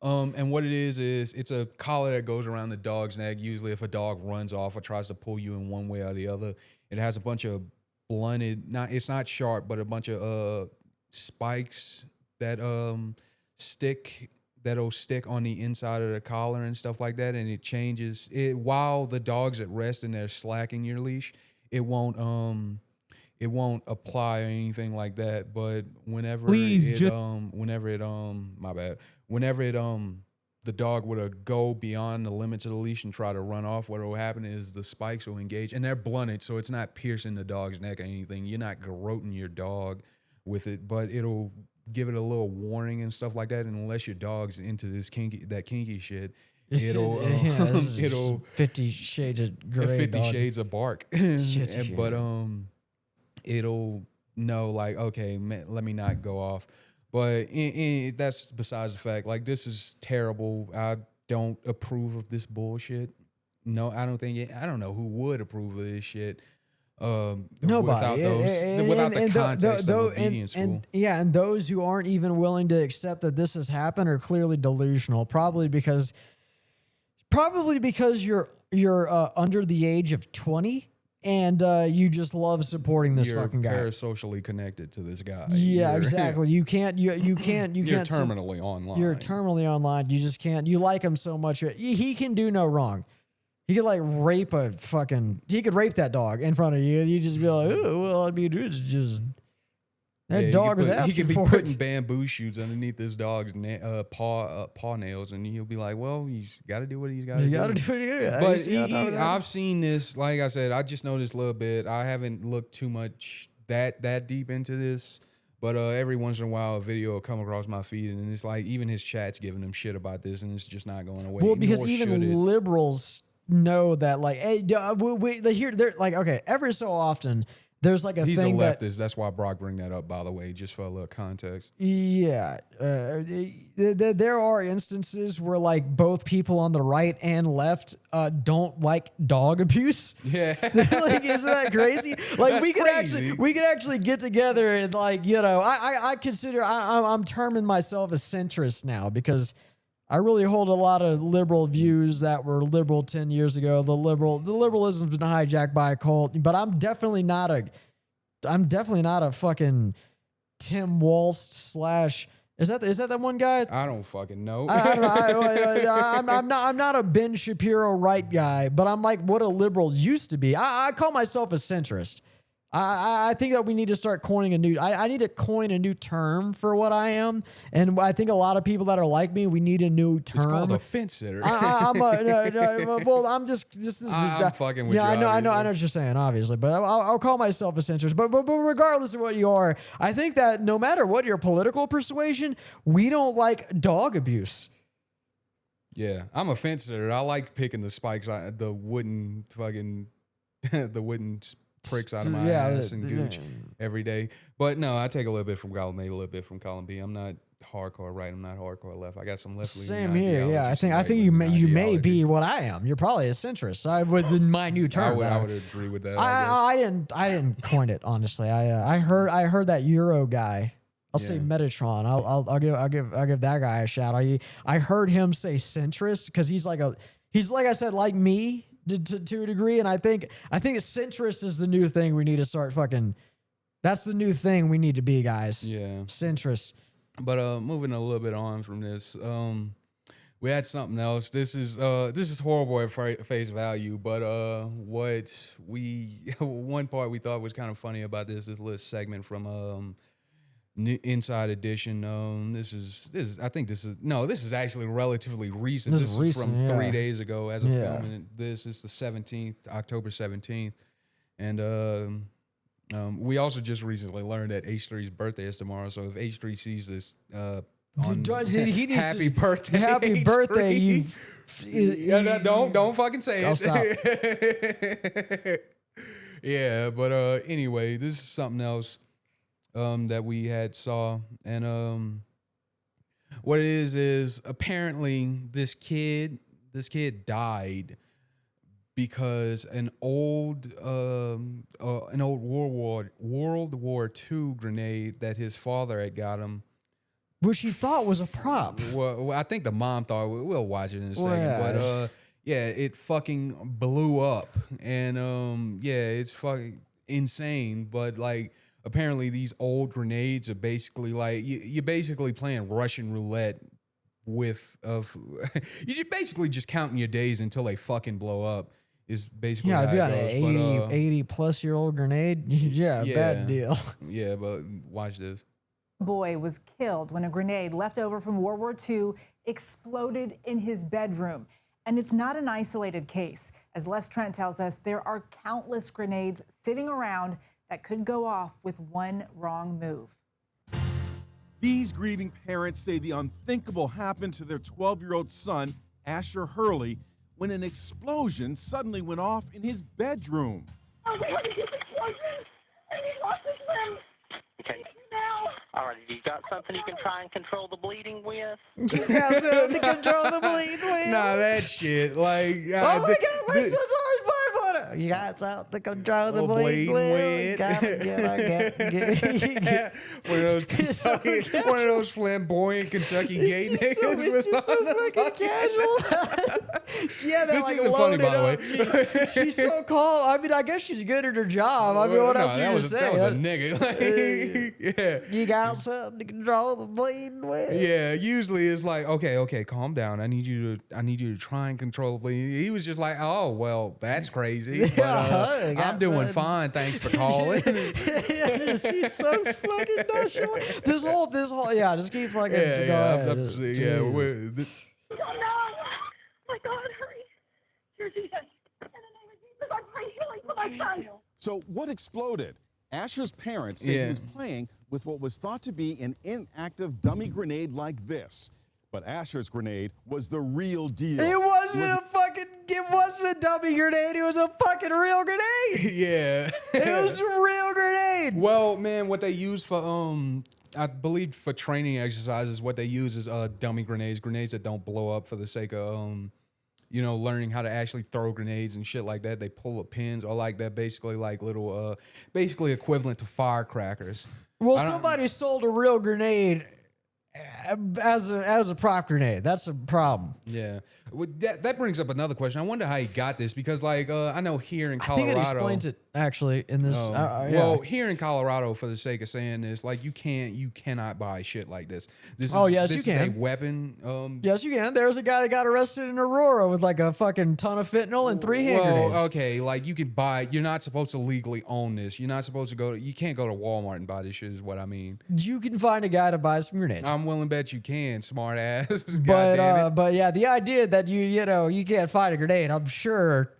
And what it is it's a collar that goes around the dog's neck. Usually, if a dog runs off or tries to pull you in one way or the other, it has a bunch of blunted. It's not sharp, but a bunch of spikes that that'll stick on the inside of the collar and stuff like that, and it changes it while the dog's at rest and they're slacking your leash. It won't apply or anything like that. But whenever the dog would go beyond the limits of the leash and try to run off, what will happen is the spikes will engage, and they're blunted, so it's not piercing the dog's neck or anything. You're not garroting your dog with it, but it'll give it a little warning and stuff like that. And unless your dog's into that kinky shit, it'll 50 shades of gray, 50 dog. shades of bark. But it'll know, like, okay, man, let me not go off. But that's besides the fact. Like, this is terrible. I don't approve of this bullshit. No, I don't know who would approve of this shit. Nobody. Without the context of obedience school. And those who aren't even willing to accept that this has happened are clearly delusional. Probably because you're under the age of 20 and you just love supporting this fucking guy. You're socially connected to this guy. Yeah, exactly. You can't. You're terminally online. You're terminally online. You just can't. You like him so much. He can do no wrong. He could like rape he could rape that dog in front of you. You just be like, oh, well, I mean, it's just that dog was asking for it. He could be putting bamboo shoots underneath this dog's paw nails, and he'll be like, well, he's got to do what he's got to do. You got to do what you got. But I've seen this. Like I said, I just know this a little bit. I haven't looked too much that deep into this. But every once in a while, a video will come across my feed, and it's like even his chat's giving him shit about this, and it's just not going away. Well, because even liberals know that, like, hey, they're like, okay, every so often there's like he's thing a leftist. That's why Brock bring that up, by the way, just for a little context. Yeah, there are instances where like both people on the right and left don't like dog abuse. Yeah, like, isn't that crazy? Like, That's we crazy. could actually get together and, like, you know, I consider I'm terming myself a centrist now because I really hold a lot of liberal views that were liberal 10 years ago. The liberalism's been hijacked by a cult, but I'm definitely not a fucking Tim Walsh / is that that one guy? I don't fucking know. I'm not a Ben Shapiro right guy, but I'm like what a liberal used to be. I call myself a centrist. I think that we need to start coining I need to coin a new term for what I am. And I think a lot of people that are like me, we need a new term. It's called a fence sitter. I'm fucking with you. I know what you're saying, obviously, but I'll call myself a centrist. But regardless of what you are, I think that no matter what your political persuasion, we don't like dog abuse. Yeah, I'm a fence sitter. I like picking the spikes, the wooden pricks out of my ass and gooch every day. But no, I take a little bit from column A, a little bit from column B. I'm not hardcore right. I'm not hardcore left. I got some left. Same here. Yeah, I think you may be what I am. You're probably a centrist. With my new term. I would agree with that. I didn't coin it, honestly. I heard that Euro guy. I'll say Metatron. I'll give that guy a shout. I heard him say centrist because he's like I said, like me. To a degree, and I think centrist is the new thing we need to start fucking. That's the new thing we need to be, guys. Yeah, centrist. But moving a little bit on from this, we had something else. This is horrible at face value, but one part we thought was kind of funny about this little segment from Inside Edition. This is actually relatively recent. This is from 3 days ago as of filming. This is the 17th, October 17th, and we also just recently learned that H3's birthday is tomorrow. So if H3 sees this, happy birthday! Happy H3. birthday! Don't fucking say I'll it. Stop. Yeah, but anyway, this is something else. That we had saw, and what it is apparently this kid died because an old World War II grenade that his father had got him which he thought was a prop. Well, I think the mom thought we'll watch it in a second, yeah. but yeah, it fucking blew up, and yeah, it's fucking insane. But like, apparently, these old grenades are basically like you're basically playing Russian roulette with you're basically just counting your days until they fucking blow up. Is basically Yeah, how if you got it an goes. 80 plus year old grenade, yeah, bad deal. Yeah, but watch this. Boy was killed when a grenade left over from World War II exploded in his bedroom. And it's not an isolated case. As Les Trent tells us, there are countless grenades sitting around that could go off with one wrong move. These grieving parents say the unthinkable happened to their 12-year-old son, Asher Hurley, when an explosion suddenly went off in his bedroom. I was able to get the explosion, and he lost his limb. Okay. Now. All right, you got something you can try and control the bleeding with? You got something to control the bleed with. Nah, that shit. Like, Oh my God, my son's always blind water. You got something to control the bleed with. Get. One of those It's so Kentucky, one of those flamboyant Kentucky gay niggas. It's just so fucking casual. She had that This like isn't funny, loaded by the up. way. She's so calm. I mean, I guess she's good at her job. I mean, what else do that you was, say? that was a nigga. Like, yeah. You got something to control the bleeding with. Yeah, usually it's like, okay, calm down. I need you to try and control the bleeding. He was just like, oh, well, that's crazy. But I got I'm doing that. fine. Thanks for calling. She's so fucking nonchalant. This whole, yeah, just keep fucking go ahead. This- Oh, no. My God, hurry. Dear Jesus, in the name of Jesus, I pray healing for my son. So what exploded? Asher's parents say he was playing with what was thought to be an inactive dummy grenade like this. But Asher's grenade was the real deal. It wasn't a dummy grenade. It was a fucking real grenade. yeah. It was a real grenade. Well, man, what they use for I believe for training exercises, what they use is dummy grenades that don't blow up for the sake of learning how to actually throw grenades and shit like that. They pull up pins or like that, basically like little basically equivalent to firecrackers. Well, somebody sold a real grenade as a prop grenade. That's a problem. Yeah. Well, that brings up another question. I wonder how he got this because, like, I know here in I Colorado. think it explains it actually in this. Yeah. Well, here in Colorado, for the sake of saying this, like, you cannot buy shit like this. This yes, this you is can. a weapon. Yes, you can. There's a guy that got arrested in Aurora with like a fucking ton of fentanyl and 3 hand grenades. Okay, like you can buy. You're not supposed to legally own this. You're not supposed to you can't go to Walmart and buy this shit. Is what I mean. You can find a guy to buy some grenades. I'm willing to bet you can, smart ass. God damn it. But yeah, the idea that you can't find a grenade, I'm sure.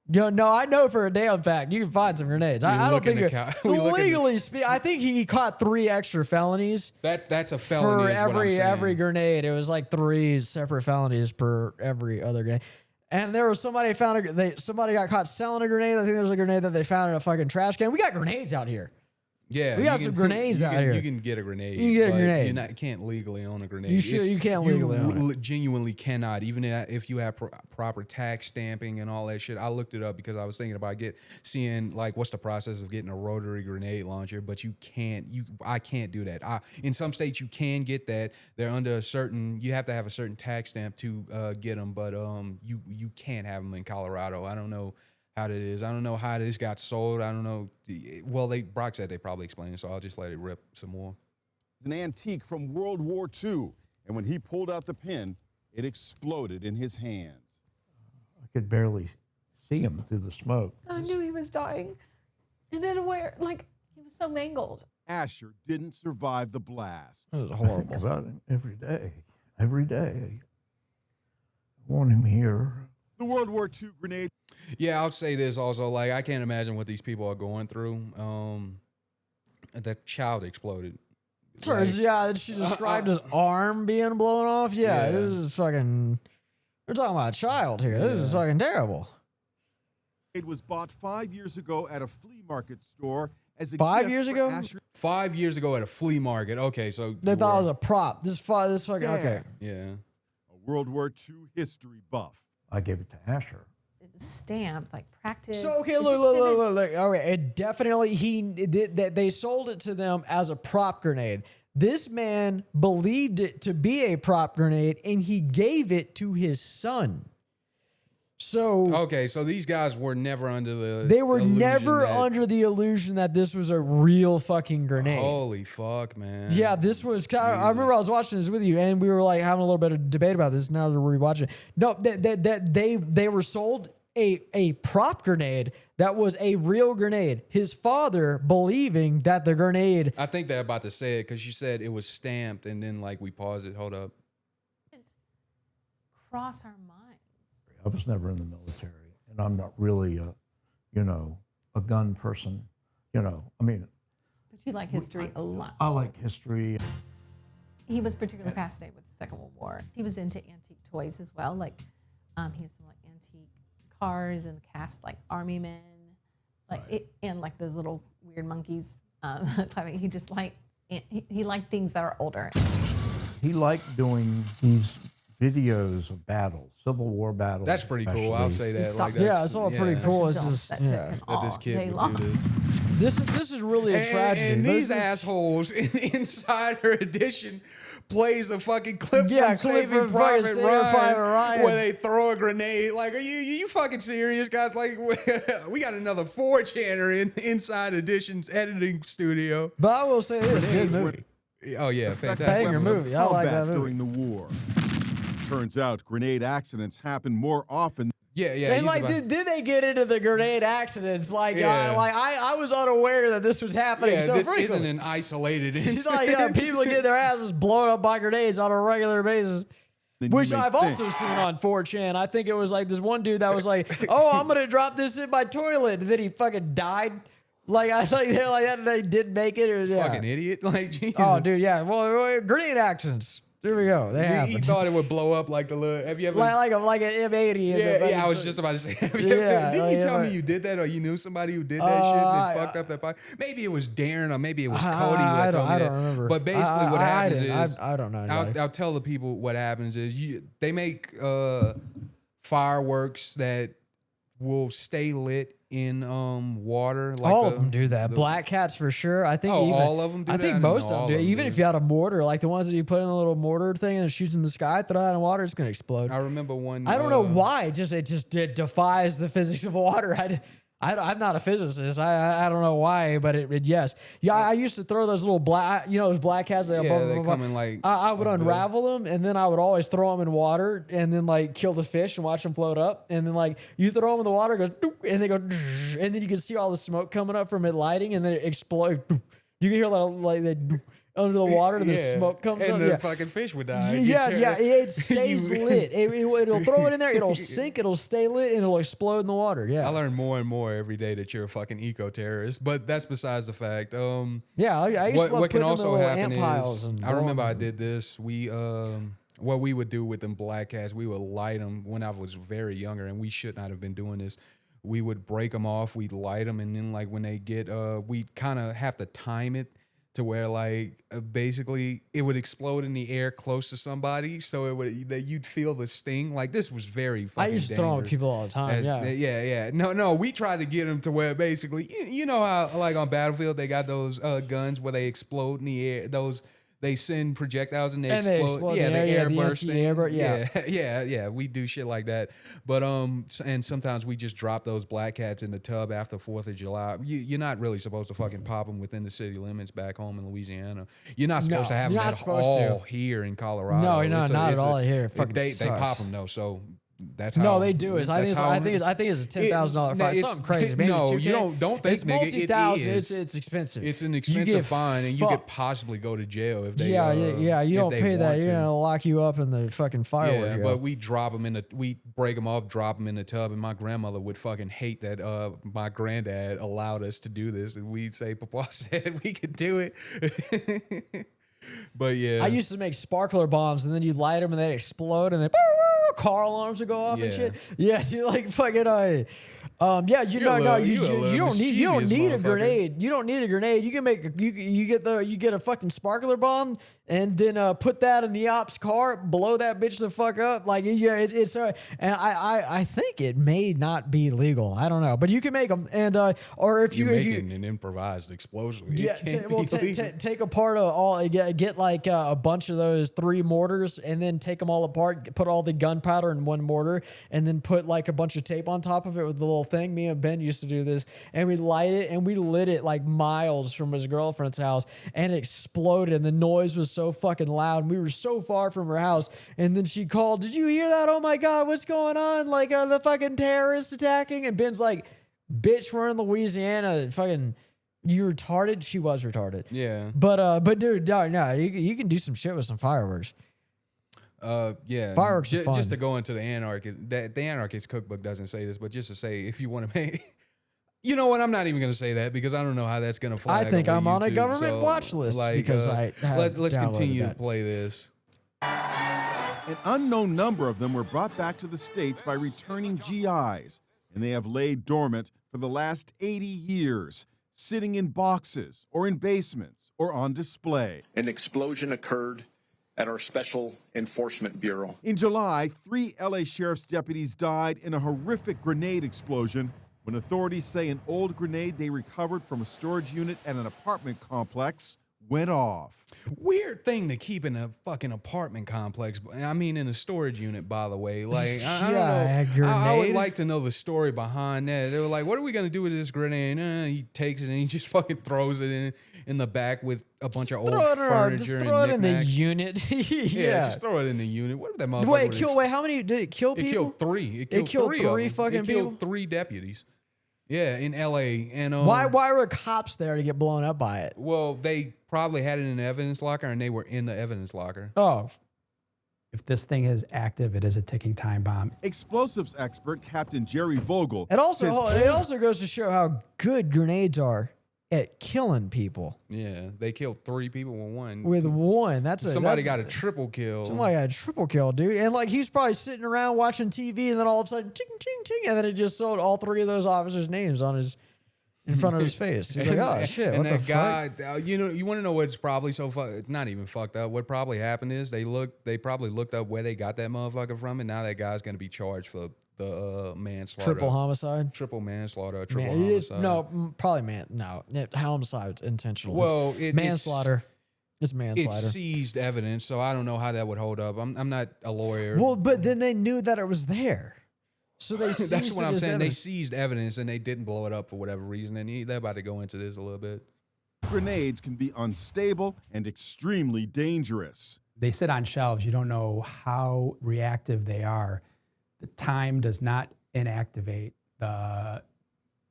No, I know for a damn fact you can find some grenades. I don't think legally speaking. I think he caught 3 extra felonies. That's a felony. For is what I'm saying. every grenade. It was like 3 separate felonies per every other grenade. And there was somebody somebody got caught selling a grenade. I think there was a grenade that they found in a fucking trash can. We got grenades out here. Yeah, we got some grenades out here. You can get a grenade. You can get a but grenade. You can't legally own a grenade. You can't legally own it. Genuinely cannot. Even if you have proper tax stamping and all that shit. I looked it up because I was thinking about seeing like what's the process of getting a rotary grenade launcher. But you can't. I can't do that. In some states you can get that. They're under a certain. You have to have a certain tax stamp to get them. But you can't have them in Colorado. I don't know how that is. I don't know how this got sold. I don't know. Well, Brock said they probably explained it, so I'll just let it rip some more. It's an antique from World War II, and when he pulled out the pin, it exploded in his hands. I could barely see him through the smoke. I knew he was dying. And unaware, like, he was so mangled. Asher didn't survive the blast. That was I think horrible. about him every day. Every day. I want him here. The World War II grenade. Yeah, I'll say this also. Like, I can't imagine what these people are going through. That child exploded. Sorry, she described his arm being blown off. Yeah, this is fucking. We're talking about a child here. This is fucking terrible. It was bought 5 years ago at a flea market store as a 5 gift years for ago? Asher. 5 years ago at a flea market. Okay, so They thought it was a prop. This fucking okay. Yeah. A World War II history buff. I gave it to Asher. It was stamped, like practice. So okay, It just look. didn't- Okay, it definitely they sold it to them as a prop grenade. This man believed it to be a prop grenade, and he gave it to his son. So Okay, so these guys were never under the they were illusion never that- under the illusion that this was a real fucking grenade. Holy fuck, man. Yeah, this was. I remember I was watching this with you, and we were like having a little bit of debate about this. Now that we're rewatching it, no, they were sold a prop grenade that was a real grenade. His father believing that the grenade. I think they're about to say it because you said it was stamped, and then like we paused it. Hold up. Cross our minds. I was never in the military, and I'm not really a gun person. I mean, But you like history a lot. I like history. He was particularly fascinated with the Second World War. He was into antique toys as well. Like, he has some like antique cars and cast like army men, and like those little weird monkeys. He just he liked things that are older. He liked doing these videos of battles, Civil War battles. That's pretty cool. I'll say that. Like, Yeah, it's all pretty cool. It's Films just, that took yeah. him That this all kid day would long. do this. This is really a tragedy. And these This is- assholes in Insider Edition plays a fucking clip Yeah, from clip Saving from Private Saving Ryan, Private Ryan. where they throw a grenade. Like, are you fucking serious, guys? Like, we got another 4chaner in Inside Edition's editing studio. But I will say this: good Grenades were movie. Oh yeah, effective fantastic. Banger weapon of movie. I like combat that movie. during the war. Turns out grenade accidents happen more often. Yeah. And he's like, about- did they get into the grenade accidents? Like, Yeah. I was unaware that this was happening. yeah, so this frequently. isn't an isolated It's incident. like people get their asses blown up by grenades on a regular basis. than you Which may I've think. also seen on 4chan. I think it was like this one dude that was like, "Oh, I'm gonna drop this in my toilet," and then he fucking died. Like I think they're like that. They didn't make it. Or, yeah. Fucking idiot. Like, Jesus. Oh, dude, yeah. Well, grenade accidents. There we go. They he happen. thought it would blow up like the little. Have you ever? like an M80. in the Yeah, fucking- I was just about to say. Have you ever- Yeah, didn't you like, tell me like- you did that, or you knew somebody who did that shit and fucked up that pipe? Maybe it was Darren, or maybe it was Cody who I had don't, told me I that. don't remember. But basically, what happens didn't. is I don't know. Anybody. I'll tell the people what happens is they make fireworks that will stay lit in water. Like all of them do that. Black cats for sure. I think. Oh, even, all of them do I that? I think didn't most know of all them do. of them Even do if it. you had a mortar, like the ones that you put in a little mortar thing and it shoots in the sky, throw that in water, it's gonna explode. I remember one. I don't know why. It just defies the physics of water. I'm not a physicist. I don't know why, but it yes. Yeah, I used to throw those little black, those black cats. That Yeah, they come in like. I would unravel them, and then I would always throw them in water, and then like kill the fish and watch them float up, and then like you throw them in the water, it goes doop, and they go, and then you can see all the smoke coming up from it lighting, and then it explodes. You can hear like they under the water, and the smoke comes and up. the Yeah. fucking fish would die. Yeah, it stays lit. It'll throw it in there. It'll sink. It'll stay lit, and it'll explode in the water. I Yeah, learn more and more every day that you're a fucking eco-terrorist, but that's besides the fact. yeah. I used to love What can putting also them in the happen little ant piles is, and I remember blowing I them. did this. We what we would do with them black cats, we would light them when I was very younger, and we should not have been doing this. We would break them off, we'd light them, and then like when they get, we'd kind of have to time it to where like basically it would explode in the air close to somebody, so it would that you'd feel the sting. Like this was very fucking I used to throw them at dangerous. people all the time. Yeah. No, we tried to get them to where basically, you know how like on Battlefield they got those guns where they explode in the air. They send projectiles and they explode. in Yeah, the the air, air the bursting. NC air bur- Yeah. We do shit like that. But and sometimes we just drop those black cats in the tub after 4th of July. You're not really supposed to fucking pop them within the city limits back home in Louisiana. You're not supposed to have you're them not at supposed all to. here in Colorado. No, you're not. It's Not at it's all here. It fucking they sucks. pop them though. So that's how. No, they do. I think that's how- it's a $10,000 fine. it's- Something crazy. Maybe no, 2K. you don't think, It's nigga. It multi-thousand. is. It's expensive. It's an You expensive get fine, and you could fucked. possibly go to jail if they. Yeah. You if don't they pay that. want You're to. gonna lock you up in the fucking firework. Yeah, yo. but we drop them we break them off, drop them in the tub, and my grandmother would fucking hate that my granddad allowed us to do this, and we'd say, "Papa said we could do it." But yeah, I used to make sparkler bombs, and then you light them, and they explode, and then car alarms would go off and Yeah. shit. Yeah, dude, like fucking. Yeah, you You're a know, little- you're a little you don't mischievous need a motherfucker. grenade. You don't need a grenade. You can make you get a fucking sparkler bomb and then put that in the ops car, blow that bitch the fuck up. Like yeah, it's and I think it may not be legal. I don't know, but you can make them and or if You're you making an improvised explosion. It yeah, can't be legal. take apart all get like a bunch of those 3 mortars and then take them all apart. Put all the gunpowder in one mortar and then put like a bunch of tape on top of it with the little thing. Me and Ben used to do this, and we light it and we lit it like miles from his girlfriend's house, and it exploded. And the noise was so fucking loud. And we were so far from her house, and then she called, "Did you hear that? Oh my god, what's going on? Like, are the fucking terrorists attacking?" And Ben's like, "Bitch, we're in Louisiana. Fucking, you retarded." She was retarded. Yeah. But dude, no, you can do some shit with some fireworks. Yeah. Fireworks are fun. Just to go into the anarchist, the anarchist cookbook doesn't say this, but just to say, if you want to make, you know what? I'm not even going to say that because I don't know how that's going to fly. I think I'm on a government watch list because I have let's downloaded continue to that. play this. An unknown number of them were brought back to the States by returning GIs, and they have laid dormant for the last 80 years, sitting in boxes or in basements or on display. An explosion occurred at our Special Enforcement Bureau. In July, 3 LA sheriff's deputies died in a horrific grenade explosion when authorities say an old grenade they recovered from a storage unit at an apartment complex went off. Weird thing to keep in a fucking apartment complex. I mean, in a storage unit, by the way. Like, I don't know. I would grenade? like to know the story behind that. They were like, what are we going to do with this grenade? He takes it and he just fucking throws it in the back with a bunch of old furniture just and throw it in the knickknacks. unit. Yeah, just throw it in the unit. What if that motherfucker Wait, would wait, how many did it kill people? It killed 3. It killed 3 three of them. fucking it killed people? 3 deputies. Yeah, in L.A. And Why were cops there to get blown up by it? Well, they probably had it in the evidence locker, and they were in the evidence locker. Oh, If this thing is active, it is a ticking time bomb. Explosives expert Captain Jerry Vogel it also says goes to show how good grenades are at killing people. Yeah, they killed 3 people with one. With one, Somebody got a triple kill. Somebody got a triple kill, dude. And like he's probably sitting around watching TV, and then all of a sudden, ting, ting, ting, and then it just showed all 3 of those officers' names on in front of his face. He's like, "Oh shit!" And what that the guy, fuck? you want to know what's probably so not even fucked up. What probably happened is they probably looked up where they got that motherfucker from, and now that guy's gonna be charged for the manslaughter, Triple homicide. triple manslaughter, triple Man, it is, homicide. no, probably homicide, intentional. Well, It's manslaughter. It's manslaughter. It's seized evidence, so I don't know how that would hold up. I'm not a lawyer. Well, but then they knew that it was there, so they seized That's what it I'm as saying. evidence. They seized evidence and they didn't blow it up for whatever reason. And they're about to go into this a little bit. grenades can be unstable and extremely dangerous. They sit on shelves. You don't know how reactive they are. The time does not inactivate the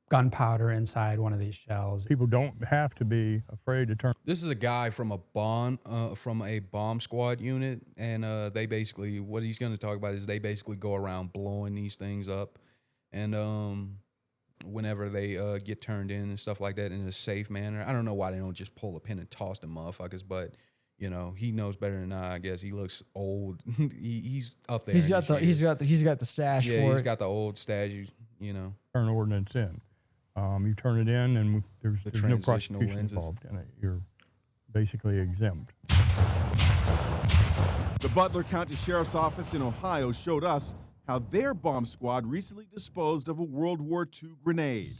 gunpowder inside one of these shells. People don't have to be afraid to turn. This is a guy from a bomb squad unit, and they basically what he's going to talk about is they basically go around blowing these things up, and whenever they get turned in and stuff like that in a safe manner. I don't know why they don't just pull a pin and toss them motherfuckers, but you know he knows better than I guess. He looks old. he's up there. He's got the stash yeah, for he's it. got the old statue. You know, Turn ordinance in. You turn it in, and there's no transitional prosecution lenses. involved in it. You're basically exempt. The Butler County Sheriff's Office in Ohio showed us how their bomb squad recently disposed of a World War II grenade.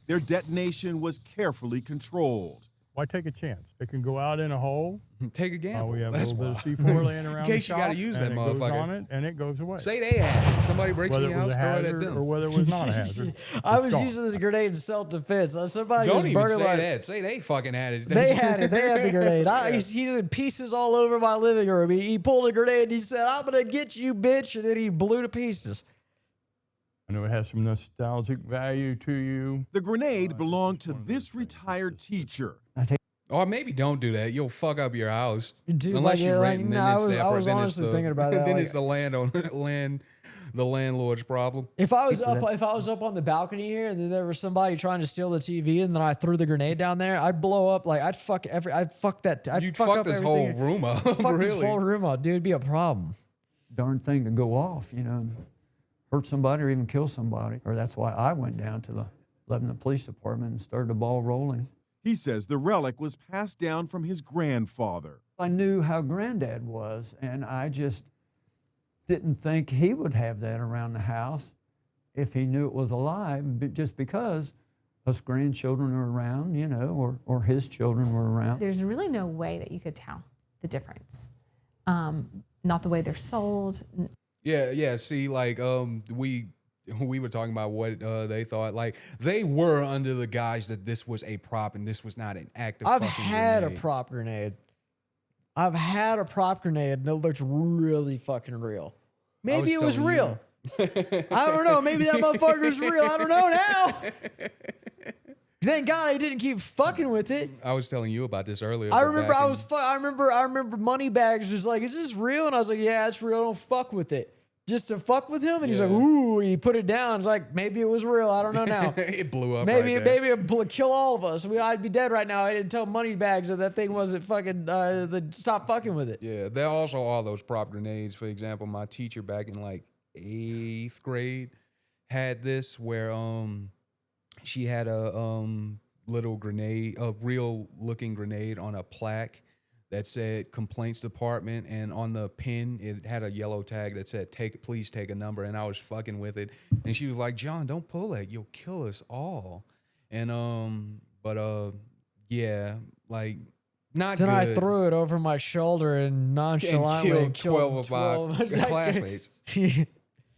Their detonation was carefully controlled. Why take a chance? It can go out in a hole. take a gamble. We have That's a little why. bit of C4 laying around In case the you got to shop, use that and it goes motherfucker on it, and it goes away. Say they had it. Somebody breaks whether in it your was house, a throw it at hazard them. or whether it was not a hazard. I it's was gone. using this grenade in self-defense. Somebody was Don't even say burglarized. that. Say they fucking had it. They had it. They had the grenade. He's in pieces all over my living room. He pulled a grenade and he said, "I'm going to get you, bitch." And then he blew to pieces. I know it has some nostalgic value to you. The grenade belonged to this retired teacher. Or maybe don't do that. You'll fuck up your house. Dude, Unless like, you're like, renting, no, then I it's was- that I was person. Then honestly it's the, thinking about that, Then like- it's the landlord's problem. If I was up on the balcony here and then there was somebody trying to steal the TV and then I threw the grenade down there, I'd blow up. Like I'd fuck You'd up fuck this everything. whole room up. Fuck this really. whole room up, dude. It'd be a problem. Darn thing to go off, you know. hurt somebody or even kill somebody. Or that's why I went down to the Lebanon Police Department and started the ball rolling. He says the relic was passed down from his grandfather. I knew how Granddad was, and I just didn't think he would have that around the house if he knew it was alive, but just because us grandchildren are around, you know, or his children were around. There's really no way that you could tell the difference. Not the way they're sold. Yeah. See, like, we were talking about what they thought. Like, they were under the guise that this was a prop and this was not an active. I've fucking had grenade. a prop grenade. I've had a prop grenade and it looked really fucking real. Maybe it was telling real. I don't know. Maybe that motherfucker's real. I don't know now. Thank God I didn't keep fucking with it. I was telling you about this earlier. I but remember back I remember Moneybags was like, "Is this real?" And I was like, "Yeah, it's real. Don't fuck with it." Just to fuck with him, and he's like, "Ooh," he put it down. It's like, maybe it was real. I don't know now. it blew up. Maybe right there. it kill all of us. I'd be dead right now. I didn't tell Moneybags that thing wasn't fucking. Stop fucking with it. Yeah, there also are those prop grenades. For example, my teacher back in like 8th grade had this where she had a little grenade, a real looking grenade on a plaque that said complaints department, and on the pin it had a yellow tag that said please take a number, and I was fucking with it, and she was like, "John, don't pull that, you'll kill us all." And yeah, like not Then good. I threw it over my shoulder and nonchalantly and killed 12 of my classmates.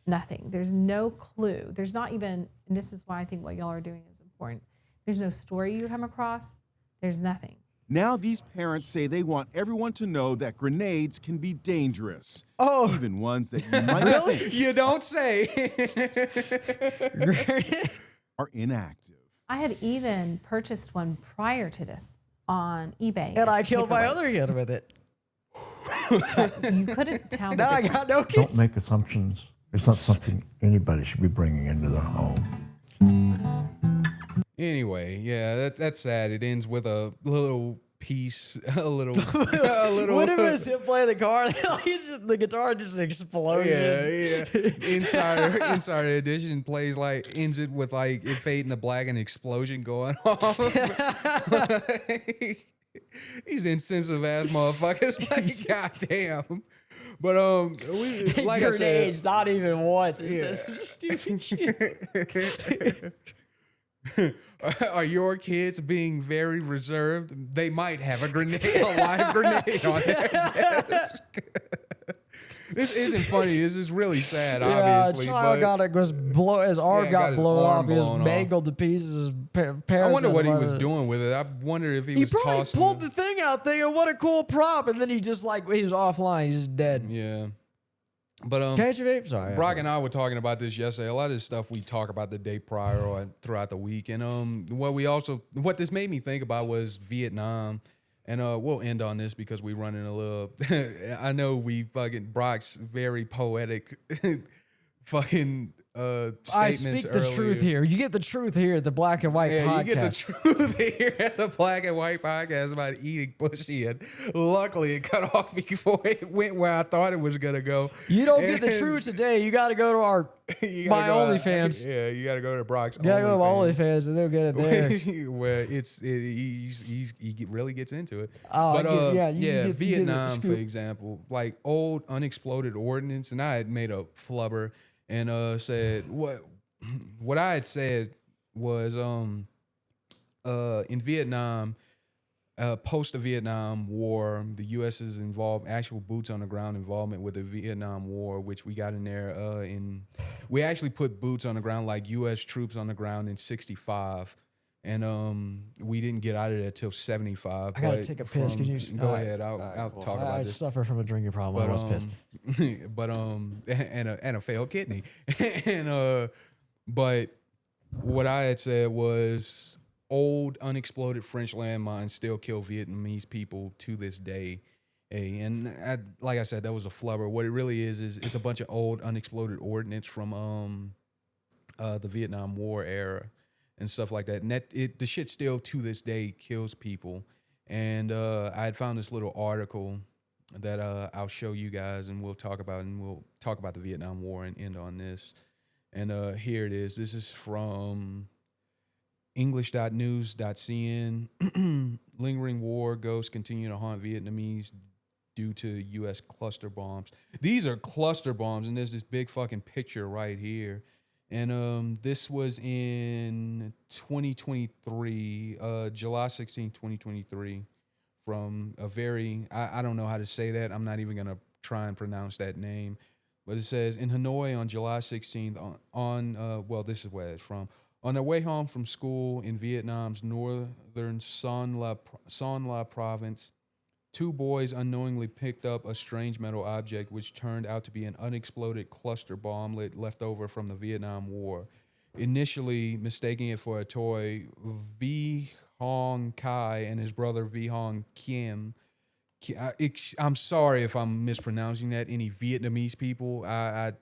Nothing. There's no clue. There's not even, and this is why I think what y'all are doing is important. There's no story you come across. There's nothing. Now these parents say they want everyone to know that grenades can be dangerous. Oh. Even ones that you might Really? think You don't say. are inactive. I had even purchased one prior to this on eBay. And I killed my paperweight. other kid with it. You couldn't tell. Now I got no kids. Don't make assumptions. It's not something anybody should be bringing into their home. Anyway, yeah, that's sad. It ends with a little piece, a little. What if it's him playing the guitar? The guitar just explodes. Yeah. Insider Edition plays like ends it with like it fading to black and explosion going off. These insensitive ass motherfuckers, like goddamn. But we like I Grenades, said, not even once. It's just some stupid shit. Are your kids being very reserved? They might have a live grenade on their desk. This isn't funny. This is really sad, obviously. Yeah, child got it. His arm Yeah, got got his blown arm off. He was blown off. mangled to pieces. His parents. I wonder had what he let was it- doing with it. I wonder if he He was probably tossing pulled it. the thing out, thinking, "What a cool prop," and then he just he was offline. He's just dead. Yeah. But Can't you, babe? Sorry. Brock and I were talking about this yesterday. A lot of this stuff we talk about the day prior or throughout the week. And what this made me think about was Vietnam. And we'll end on this because we run in a little. I know Brock's very poetic, fucking statements I speak the truth earlier. here. You get the truth here at the Black and White Yeah, podcast. you get the truth here at the Black and White podcast about eating pussy, and luckily it cut off before it went where I thought it was gonna go. You don't get the truth today. You got to go to our my OnlyFans. Yeah, you gotta go to Brock's. You got to go to my OnlyFans, and they'll get it there. where he really gets into it. Oh, But you get the Vietnam, for scoop. example, like old unexploded ordnance, and I had made a flubber and said what I had said was in Vietnam, post the Vietnam War, the U.S. is involved, actual boots on the ground involvement with the Vietnam War, which we got in there we actually put boots on the ground, like U.S. troops on the ground in 65. And we didn't get out of there till 75. I gotta but take a piss. Can you go ahead? I'll talk about I this. suffer from a drinking problem. I was pissed. And a failed kidney. But what I had said was old unexploded French landmines still kill Vietnamese people to this day. And like I said, that was a flubber. What it really is it's a bunch of old unexploded ordnance from the Vietnam War era and stuff like that. And the shit still to this day kills people. And I had found this little article that I'll show you guys, and we'll talk about the Vietnam War and end on this. And here it is. This is from English.news.cn. Lingering war ghosts continue to haunt Vietnamese due to U.S. cluster bombs. These are cluster bombs, and there's this big fucking picture right here. And this was in 2023, July 16, 2023, from a very, I don't know how to say that. I'm not even going to try and pronounce that name. But it says, in Hanoi on July 16th, well, this is where it's from. On their way home from school in Vietnam's northern Son La province, 2 boys unknowingly picked up a strange metal object which turned out to be an unexploded cluster bomb left over from the Vietnam War. Initially mistaking it for a toy, Vi Hong Kai and his brother Vi Hong Kim. I'm sorry if I'm mispronouncing that. Any Vietnamese people, I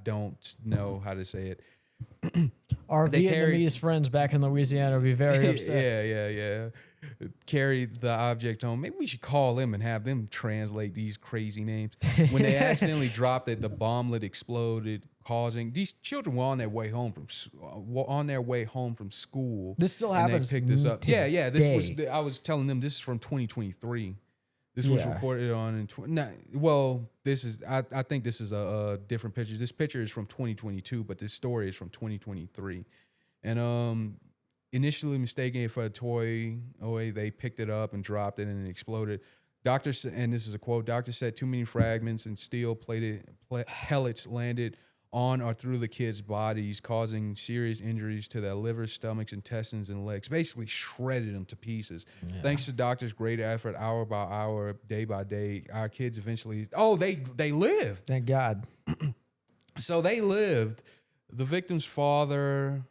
don't know how to say it. Our Vietnamese friends back in Louisiana would be very upset. Yeah. Carried the object home. Maybe we should call them and have them translate these crazy names. When they accidentally dropped it, the bomblet exploded, causing these children were on their way home from school. This still happens. They picked this up. Today. Yeah. This was. I was telling them this is from 2023. This was reported on this is. I think this is a different picture. This picture is from 2022, but this story is from 2023, and initially mistaking it for a toy, they picked it up and dropped it and it exploded. Doctors, and this is a quote, doctor said too many fragments and steel-plated pellets landed on or through the kids' bodies, causing serious injuries to their liver, stomachs, intestines, and legs. Basically shredded them to pieces. Yeah. Thanks to doctors' great effort, hour by hour, day by day, our kids eventually, they lived. Thank God. So they lived. The victim's father,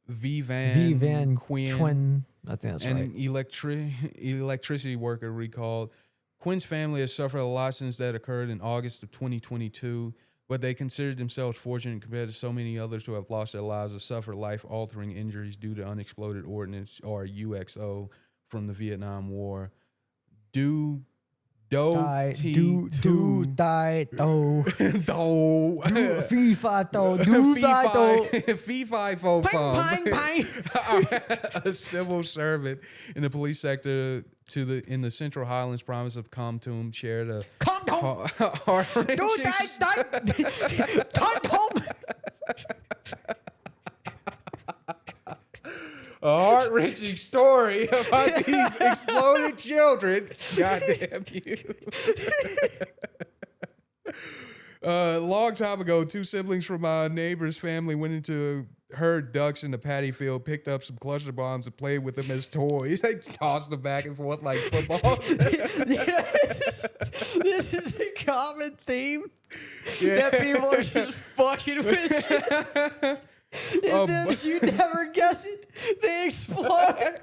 V. Van Quinn, I think that's and right. Electricity worker recalled. Quinn's family has suffered a lot since that occurred in August of 2022, but they considered themselves fortunate compared to so many others who have lost their lives or suffered life-altering injuries due to unexploded ordnance, or UXO, from the Vietnam War. A civil servant in the police sector in the Central Highlands province of Kom Tum shared a heart-wrenching story about these exploded children. Goddamn you. A long time ago, 2 siblings from my neighbor's family went into herd ducks in the paddy field, picked up some cluster bombs and played with them as toys. They tossed them back and forth like football. This is a common theme that people are just fucking with shit. And then you never guess it, they explode.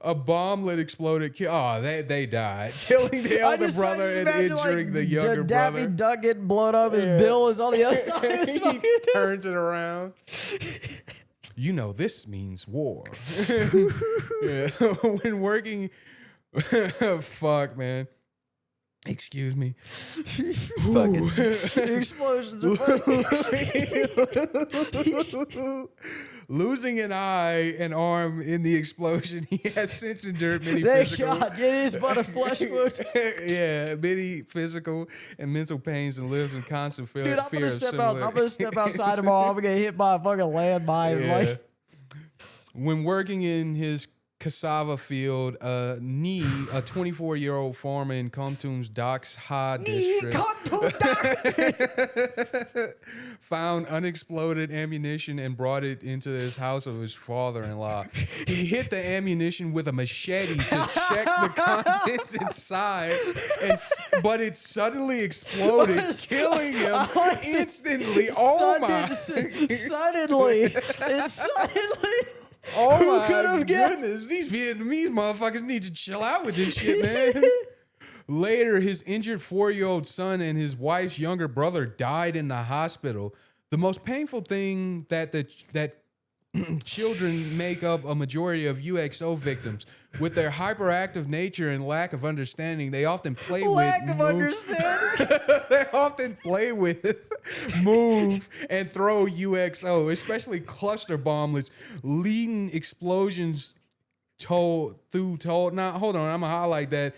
A bomblet exploded. They died, killing the elder brother and injuring the younger brother. Daffy Duck getting blown up. His bill is on the other side. He turns it around. You know this means war. When working, fuck man. Excuse me. Fucking explosion. Losing an eye and arm in the explosion, he has since endured many physical. It is but a flesh wound. Many physical and mental pains and lives in constant fear. Dude, I'm gonna step outside tomorrow. I'm gonna get hit by a fucking landmine. Yeah. When working in his cassava field, a 24-year-old farmer in Kom Tum's Docks Ha district found unexploded ammunition and brought it into his house of his father-in-law. He hit the ammunition with a machete to check the contents inside, but it suddenly exploded, killing him instantly. Suddenly. Oh Who my could have goodness. These Vietnamese motherfuckers need to chill out with this shit, man. Later, his injured 4-year-old son and his wife's younger brother died in the hospital. The most painful thing that children make up a majority of UXO victims. With their hyperactive nature and lack of understanding, they often play Lack with of understanding. they often play with, move, and throw UXO, especially cluster bomblets, leading explosions Now, hold on, I'm gonna highlight that.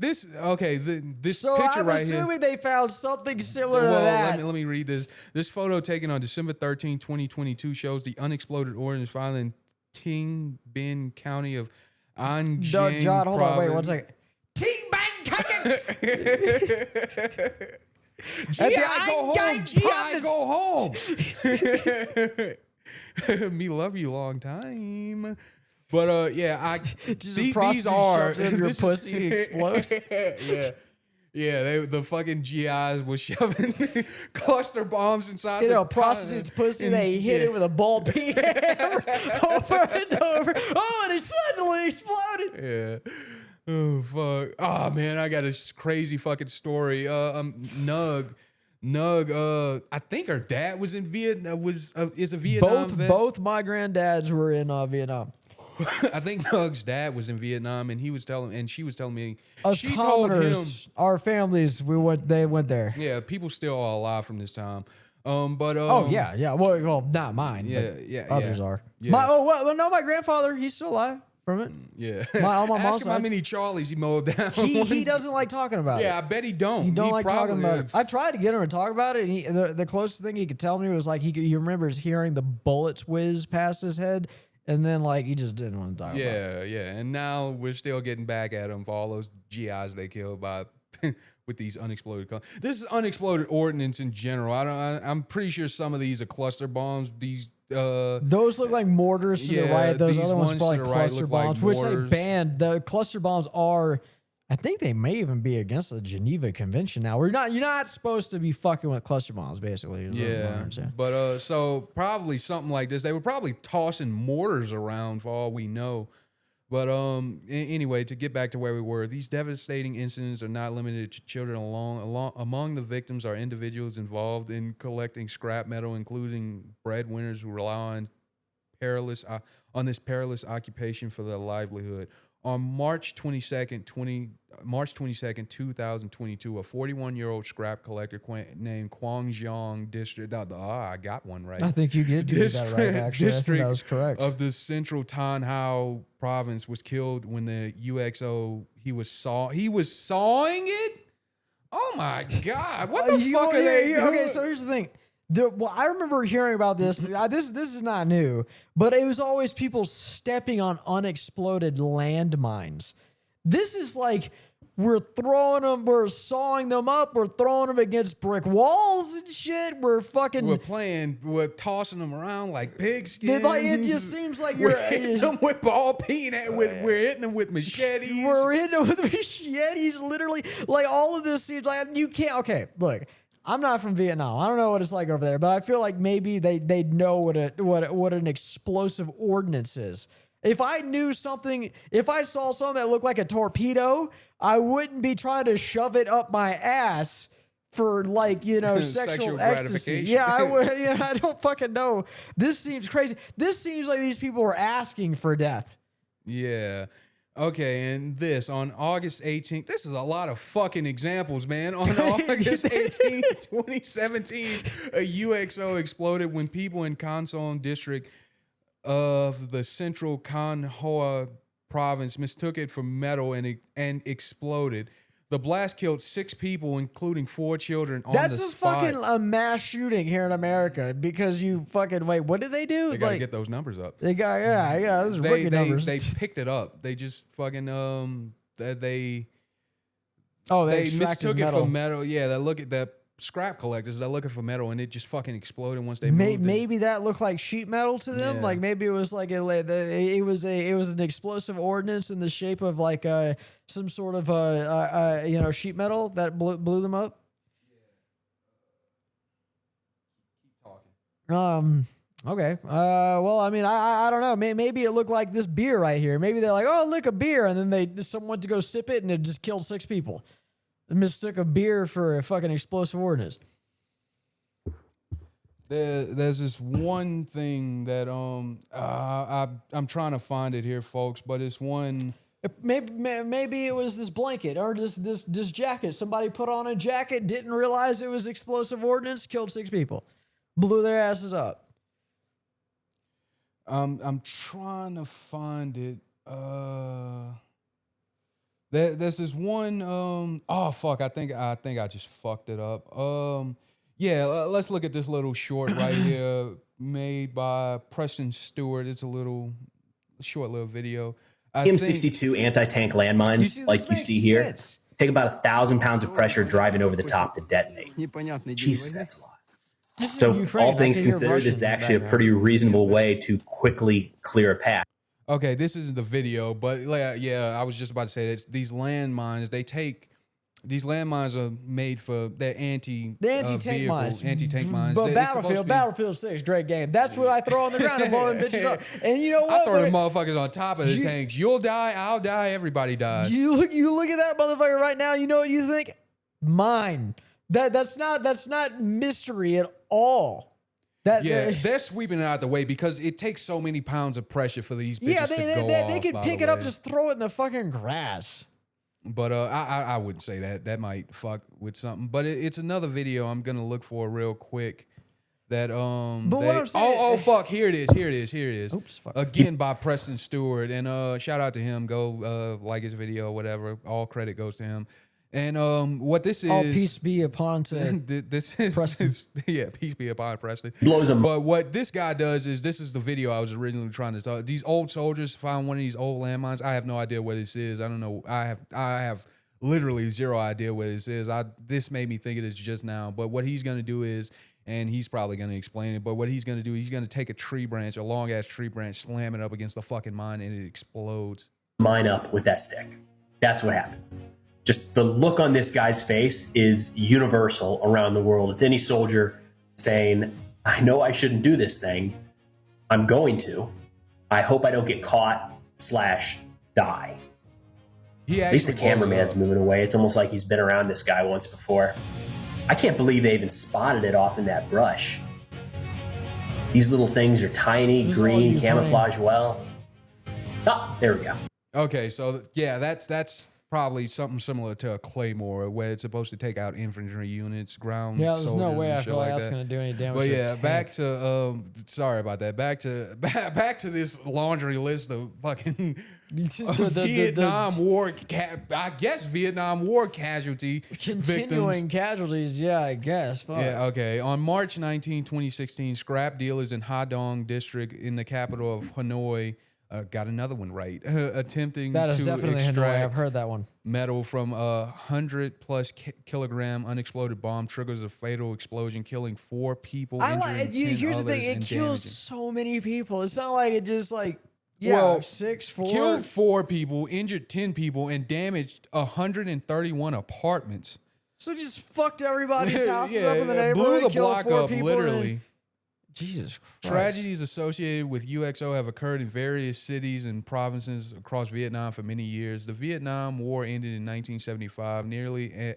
This So picture I'm right here. assuming they found something similar Well, to that. let me read this. This photo taken on December 13, 2022 shows the unexploded ordnance found in Ting Bin County of Anjing John, hold on, wait one Province. second. Ting Bang County. G.I. go home. G.I. go home. Me love you long time. But Just these prostitute are shoves it in your this is- pussy explodes. Yeah, the fucking GIs was shoving cluster bombs inside You the know, prostitute's pussy, they hit it with a ball peen hammer over and over. Oh, and it suddenly exploded. Yeah. Oh fuck. Oh man, I got a crazy fucking story. Nug. I think her dad was in Vietnam. Is a Vietnam vet. Both my granddads were in Vietnam. I think Nug's dad was in Vietnam, and she was telling me Us she told him. commoners, our families, they went there. Yeah, people still are alive from this time. Oh yeah. Well, not mine. Yeah, but yeah, others yeah. are. Yeah. My grandfather, he's still alive from it. Yeah. On my Ask mom's him how side. many Charlies he mowed down. He doesn't like talking about it. Yeah, I bet he don't. He don't like talking probably- about it. I tried to get him to talk about it, and the closest thing he could tell me was like he remembers hearing the bullets whiz past his head, and then like he just didn't want to talk about it. Yeah. And now we're still getting back at him for all those GIs they killed by with these unexploded. This is unexploded ordnance in general. I'm pretty sure some of these are cluster bombs. These. Those look like mortars to the yeah, right. Those these other ones ones look to like the right cluster look like bombs, which they mortars. banned. The cluster bombs are, I think they may even be against the Geneva Convention now. You're not supposed to be fucking with cluster bombs, basically. is what I'm Yeah, saying. but so probably something like this. They were probably tossing mortars around for all we know. But anyway, to get back to where we were, these devastating incidents are not limited to children. Among the victims are individuals involved in collecting scrap metal, including breadwinners who rely on this perilous occupation for their livelihood. On March 22nd, 2022, a 41-year-old scrap collector named Guangzhou District. I got one right. I think you did get that right, actually. I think that was correct. Of the central Tan Hao province was killed when the UXO he was sawing it. Oh my God! What the fuck are they doing? Okay, so here's the thing. I remember hearing about this. This is not new, but it was always people stepping on unexploded landmines. This is like we're sawing them up, we're throwing them against brick walls and shit. We're tossing them around like pigskin. It just seems like we're hitting them with ball peen. We're hitting them with machetes. We're hitting them with machetes, literally. Like all of this seems like you can't. Okay, look. I'm not from Vietnam. I don't know what it's like over there, but I feel like maybe they know what an explosive ordnance is. If I knew something, if I saw something that looked like a torpedo, I wouldn't be trying to shove it up my ass for sexual ecstasy. gratification. Yeah, I would. I don't fucking know. This seems crazy. This seems like these people were asking for death. Yeah. Okay, and this on August 18th. This is a lot of fucking examples, man. On August 18th, 2017, a UXO exploded when people in Kansong district of the central Kan Hoa province mistook it for metal and exploded. The blast killed 6 people, including 4 children on the spot. That's fucking a mass shooting here in America because you fucking wait. What did they do? They gotta get those numbers up. They got Those are rookie numbers. They picked it up. They just fucking they extracted mistook metal. it for metal. Yeah, they look at the scrap collectors. They're looking for metal, and it just fucking exploded once they moved it. Maybe that looked like sheet metal to them. Yeah. Like maybe it was like it was an explosive ordnance in the shape of like some sort of sheet metal that blew them up. Okay. Well, I mean, I don't know. Maybe it looked like this beer right here. Maybe they're like, oh, look, a beer, and then someone went to go sip it, and it just killed 6 people. They mistook a beer for a fucking explosive ordnance. There's this one thing that I'm trying to find it here, folks, but it's one. Maybe it was this blanket or this jacket. Somebody put on a jacket, didn't realize it was explosive ordnance, killed 6 people, blew their asses up. I'm trying to find it. There's this one. Oh fuck! I think I just fucked it up. Yeah. Let's look at this little short right here, made by Preston Stewart. It's a little short little video. M62 anti-tank landmines, like you see here, take about 1,000 pounds of pressure driving over the top to detonate. Jesus, that's a lot. So all things considered, this is actually a pretty reasonable way to quickly clear a path. Okay, this isn't the video, but yeah, I was just about to say this. These landmines, these landmines are made for their anti-tank mines. Anti-tank mines. But Battlefield 6, great game. That's what I throw on the ground and blow them bitches up. And you know what? I throw the motherfuckers on top of the tanks. You'll die, I'll die, everybody dies. You look at that motherfucker right now, you know what you think? Mine. That's not mystery at all. They're sweeping it out the way because it takes so many pounds of pressure for these bitches to go off. They could pick it up, just throw it in the fucking grass. But I wouldn't say that. That might fuck with something. But it's another video I'm gonna look for real quick. That what I'm saying, fuck, here it is. Oops, fuck. Again by Preston Stewart, and shout out to him. Go like his video, or whatever. All credit goes to him. And what this is, all peace be upon to this is Preston. Peace be upon Preston. Blows him. But what this guy does is, this is the video I was originally trying to talk. These old soldiers found one of these old landmines. I have no idea what this is. I don't know. I have literally zero idea what this is. This made me think it is just now. But what he's gonna do is, and he's probably gonna explain it. But what he's gonna do, he's gonna take a tree branch, a long ass tree branch, slam it up against the fucking mine, and it explodes. Mine up with that stick. That's what happens. Just the look on this guy's face is universal around the world. It's any soldier saying, I know I shouldn't do this thing. I'm going to. I hope I don't get caught / die. At least the cameraman's moving away. It's almost like he's been around this guy once before. I can't believe they even spotted it off in that brush. These little things are tiny, green, camouflage well. Oh, there we go. Okay, so yeah, that's probably something similar to a claymore, where it's supposed to take out infantry units, ground. Yeah, there's no way I feel like that's that. going to do any damage. But to a yeah, tank. back to sorry about that. Back to this laundry list of fucking Vietnam War. I guess Vietnam War casualty continuing victims. Casualties. Yeah, I guess. Fuck. Yeah, okay. On March 19, 2016, scrap dealers in Ha Dong district in the capital of Hanoi got another one right. Attempting that is to definitely extract Hanoi. I've heard that one. Metal from a 100+ kilogram unexploded bomb triggers a fatal explosion, killing 4 people. Here's the thing: it kills so many people. It's not like it just like well, 4 killed 4 people, injured 10 people, and damaged 131 apartments. So just fucked everybody's houses up in the neighborhood. Blew the killed block 4 up, people literally. Jesus Christ. Tragedies associated with UXO have occurred in various cities and provinces across Vietnam for many years. The Vietnam War ended in 1975,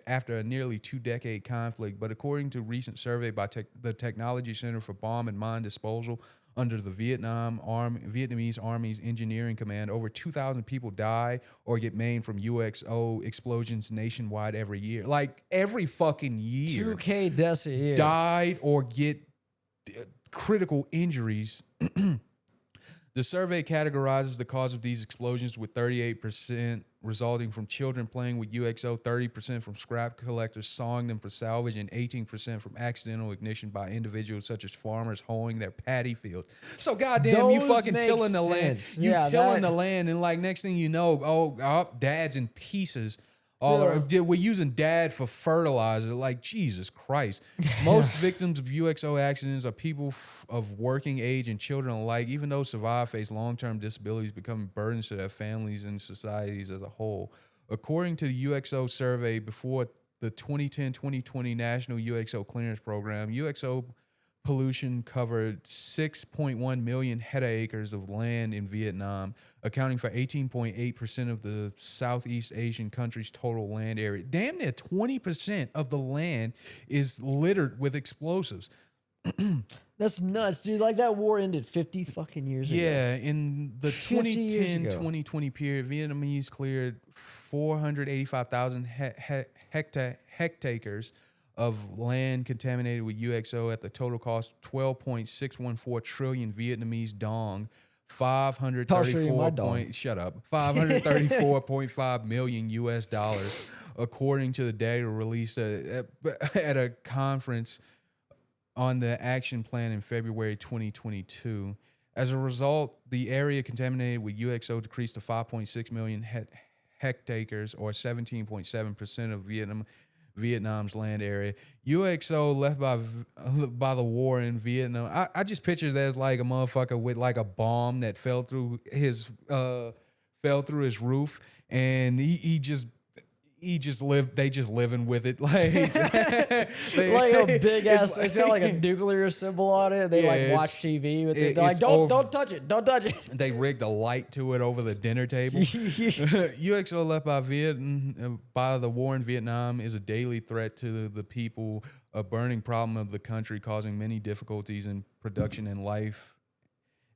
after a nearly 2-decade conflict. But according to a recent survey by the Technology Center for Bomb and Mine Disposal under the Vietnamese Army's Engineering Command, over 2,000 people die or get maimed from UXO explosions nationwide every year. Like every fucking year. 2K deaths a year. Died or get critical injuries. The survey categorizes the cause of these explosions with 38% resulting from children playing with UXO, 30% from scrap collectors sawing them for salvage, and 18% from accidental ignition by individuals such as farmers hoeing their paddy field. So goddamn, you fucking tilling the land. You tilling the land, and like next thing you know, dad's in pieces. We're using dad for fertilizer. Like, Jesus Christ. Most victims of UXO accidents are people of working age and children alike. Even those survive face long-term disabilities, becoming burdens to their families and societies as a whole. According to the UXO survey before the 2010-2020 National UXO Clearance Program, UXO pollution covered 6.1 million hectares of land in Vietnam, accounting for 18.8% of the Southeast Asian country's total land area. Damn near 20% of the land is littered with explosives. That's nuts, dude. Like that war ended 50 fucking years ago. Yeah, in the 50 years 2010 ago. 2020 period, Vietnamese cleared 485,000 hectares of land contaminated with UXO at the total cost of 12.614 trillion Vietnamese dong. 534.5 million US dollars, according to the data released at a conference on the action plan in February 2022. As a result, the area contaminated with UXO decreased to 5.6 million hectares, or 17.7% of Vietnam's land area. UXO left by the war in Vietnam. I just picture that as like a motherfucker with like a bomb that fell through his roof, and he just lived. They just living with it, like like a big ass. It's got like a nuclear symbol on it. They like watch TV with it. They're like, don't touch it, don't touch it. They rigged a light to it over the dinner table. UXO left by the war in Vietnam is a daily threat to the people, a burning problem of the country, causing many difficulties in production and life,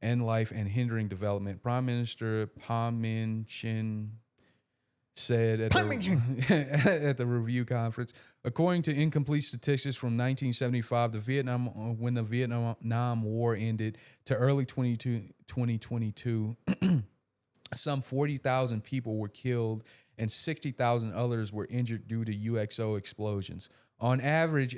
and hindering development. Prime Minister Pham Minh Chinh said at the review conference, according to incomplete statistics from 1975, when the Vietnam War ended, to early 2022, some 40,000 people were killed and 60,000 others were injured due to UXO explosions. On average,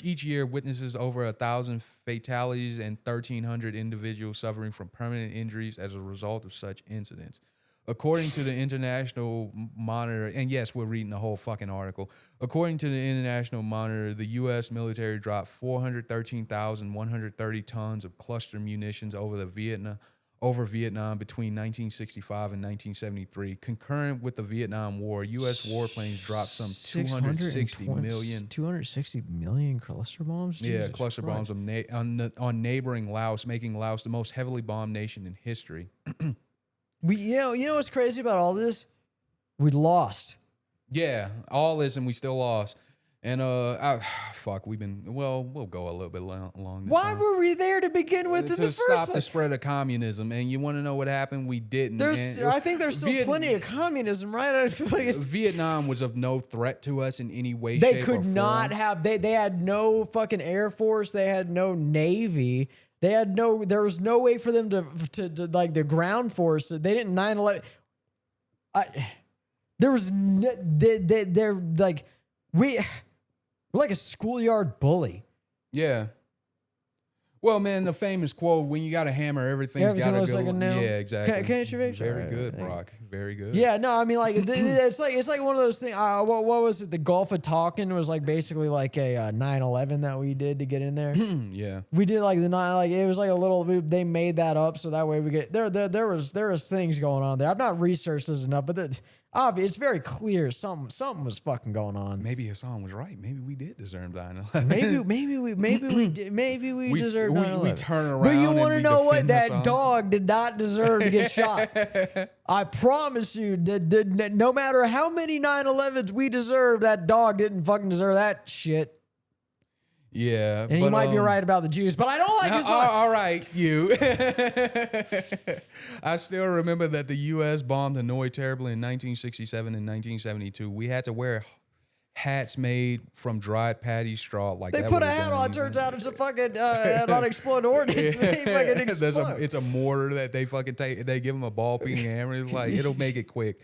each year witnesses over 1,000 fatalities and 1,300 individuals suffering from permanent injuries as a result of such incidents. According to the International Monitor, and yes, we're reading the whole fucking article. According to the International Monitor, the U.S. military dropped 413,130 tons of cluster munitions over Vietnam between 1965 and 1973. Concurrent with the Vietnam War, U.S. warplanes dropped some 260 million cluster bombs. Jesus cluster Christ. bombs on neighboring Laos, making Laos the most heavily bombed nation in history. You know what's crazy about all this? We lost. Yeah, all this, and we still lost. And we'll go a little bit long. Why were we there to begin with in the to first stop the place? spread of communism? And you want to know what happened? We didn't. I think there's still plenty of communism, right? I feel like Vietnam was of no threat to us in any way, they shape, could or form. not have. They had no fucking Air Force. They had no Navy. They had no. There was no way for them to like the ground force. They didn't 9/11. There was. They're like we're like a schoolyard bully. Yeah. Well, man, the famous quote: "When you got a hammer, everything's got to go." Like a nail. Yeah, exactly. Can I get your face? Very good, Brock. Very good. Yeah, no, I mean, like it's like one of those things. What was it? The Gulf of Tonkin was like basically like a 9/11 that we did to get in there. Yeah, we did like it was like a little. They made that up so that way we get there. There was things going on there. I've not researched this enough, but it's very clear something was fucking going on. Maybe Hassan was right. Maybe we did deserve 9/11. maybe we did. Maybe we deserved 9/11. We turn around. But you want to know what? That Hassan. dog did not deserve to get shot. I promise you, no matter how many 9/11s we deserve, that dog didn't fucking deserve that shit. Yeah. And you might be right about the Jews, but I don't like this one. All right, you. I still remember that the U.S. bombed Hanoi terribly in 1967 and 1972. We had to wear hats made from dried patty straw. Like they put a hat on. Turns out it's a fucking an unexploded ordinance. It's a mortar that they fucking take. They give them a ball peen hammer. It's like it'll make it quick.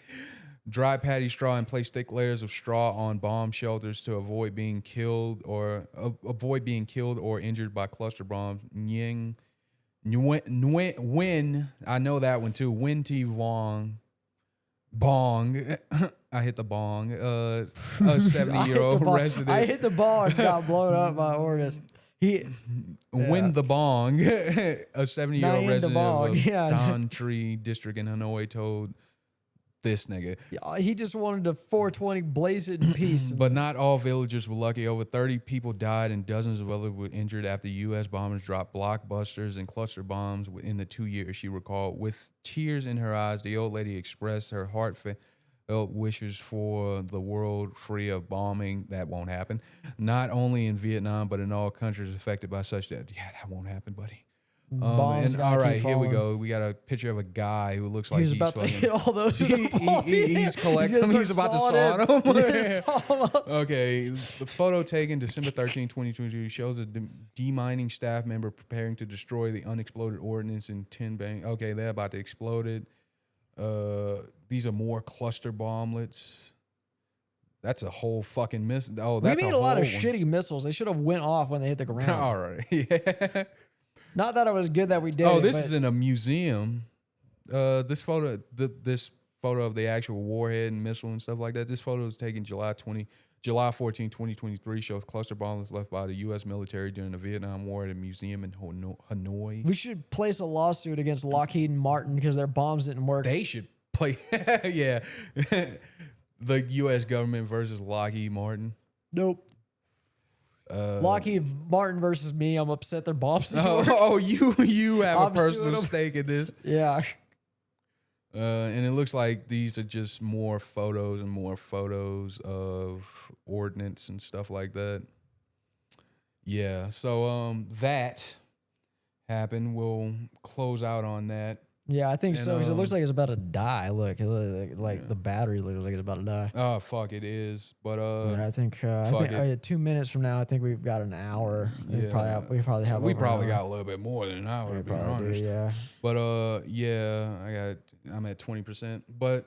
Dry patty straw and place thick layers of straw on bomb shelters to avoid being killed or injured by cluster bombs. Nguyen, I know that one too. Nguyen Thi Vuong, bong. I hit the bong. A 70-year-old resident. I hit the bong. Got blown up by ordinance. Win the bong. A 70-year-old resident of Don Tree District in Hanoi told this nigga. He just wanted to 420 blaze it in peace. But not all villagers were lucky. Over 30 people died and dozens of others were injured after U.S. bombers dropped blockbusters and cluster bombs within the 2 years, she recalled. With tears in her eyes, the old lady expressed her wishes for the world free of bombing. That won't happen. Not only in Vietnam, but in all countries affected by such that. Yeah, that won't happen, buddy. Bombs And gotta all right, keep here we falling. go. We got a picture of a guy who looks like He's he's about to fucking, hit all those. he's collecting them. He's about to saw them. them. Okay, the photo taken December 13, 2022 shows a demining staff member preparing to destroy the unexploded ordinance in Tin Bang. Okay, they're about to explode it. These are more cluster bomblets. That's a whole fucking miss. Oh, We that's made a lot of whole one. shitty missiles. They should have went off when they hit the ground. All right. Yeah. Not that it was good that we did. Oh, it, this but is in a museum. This photo of the actual warhead and missile and stuff like that. This photo was taken July 14, 2023. Shows cluster bombs left by the U.S. military during the Vietnam War at a museum in Hanoi. we should place a lawsuit against Lockheed Martin because their bombs didn't work. They should play. Yeah, the U.S. government versus Lockheed Martin. Nope. Lockheed Martin versus me. I'm upset their bombs didn't work. You have I'm a personal suing 'em. stake in this. Yeah. And it looks like these are just more photos and more photos of ordnance and stuff like that. Yeah, so that happened. We'll close out on that. Yeah, I think And, so. Because it looks like it's about to die. Look, like the battery looks like it's about to die. Oh fuck, it is. But Yeah, I think 2 minutes from now, I think we've got an hour. We Yeah. probably have. we over probably an hour. got a little bit more than an hour. We To be probably do, honest. yeah. But yeah, I'm at 20%. But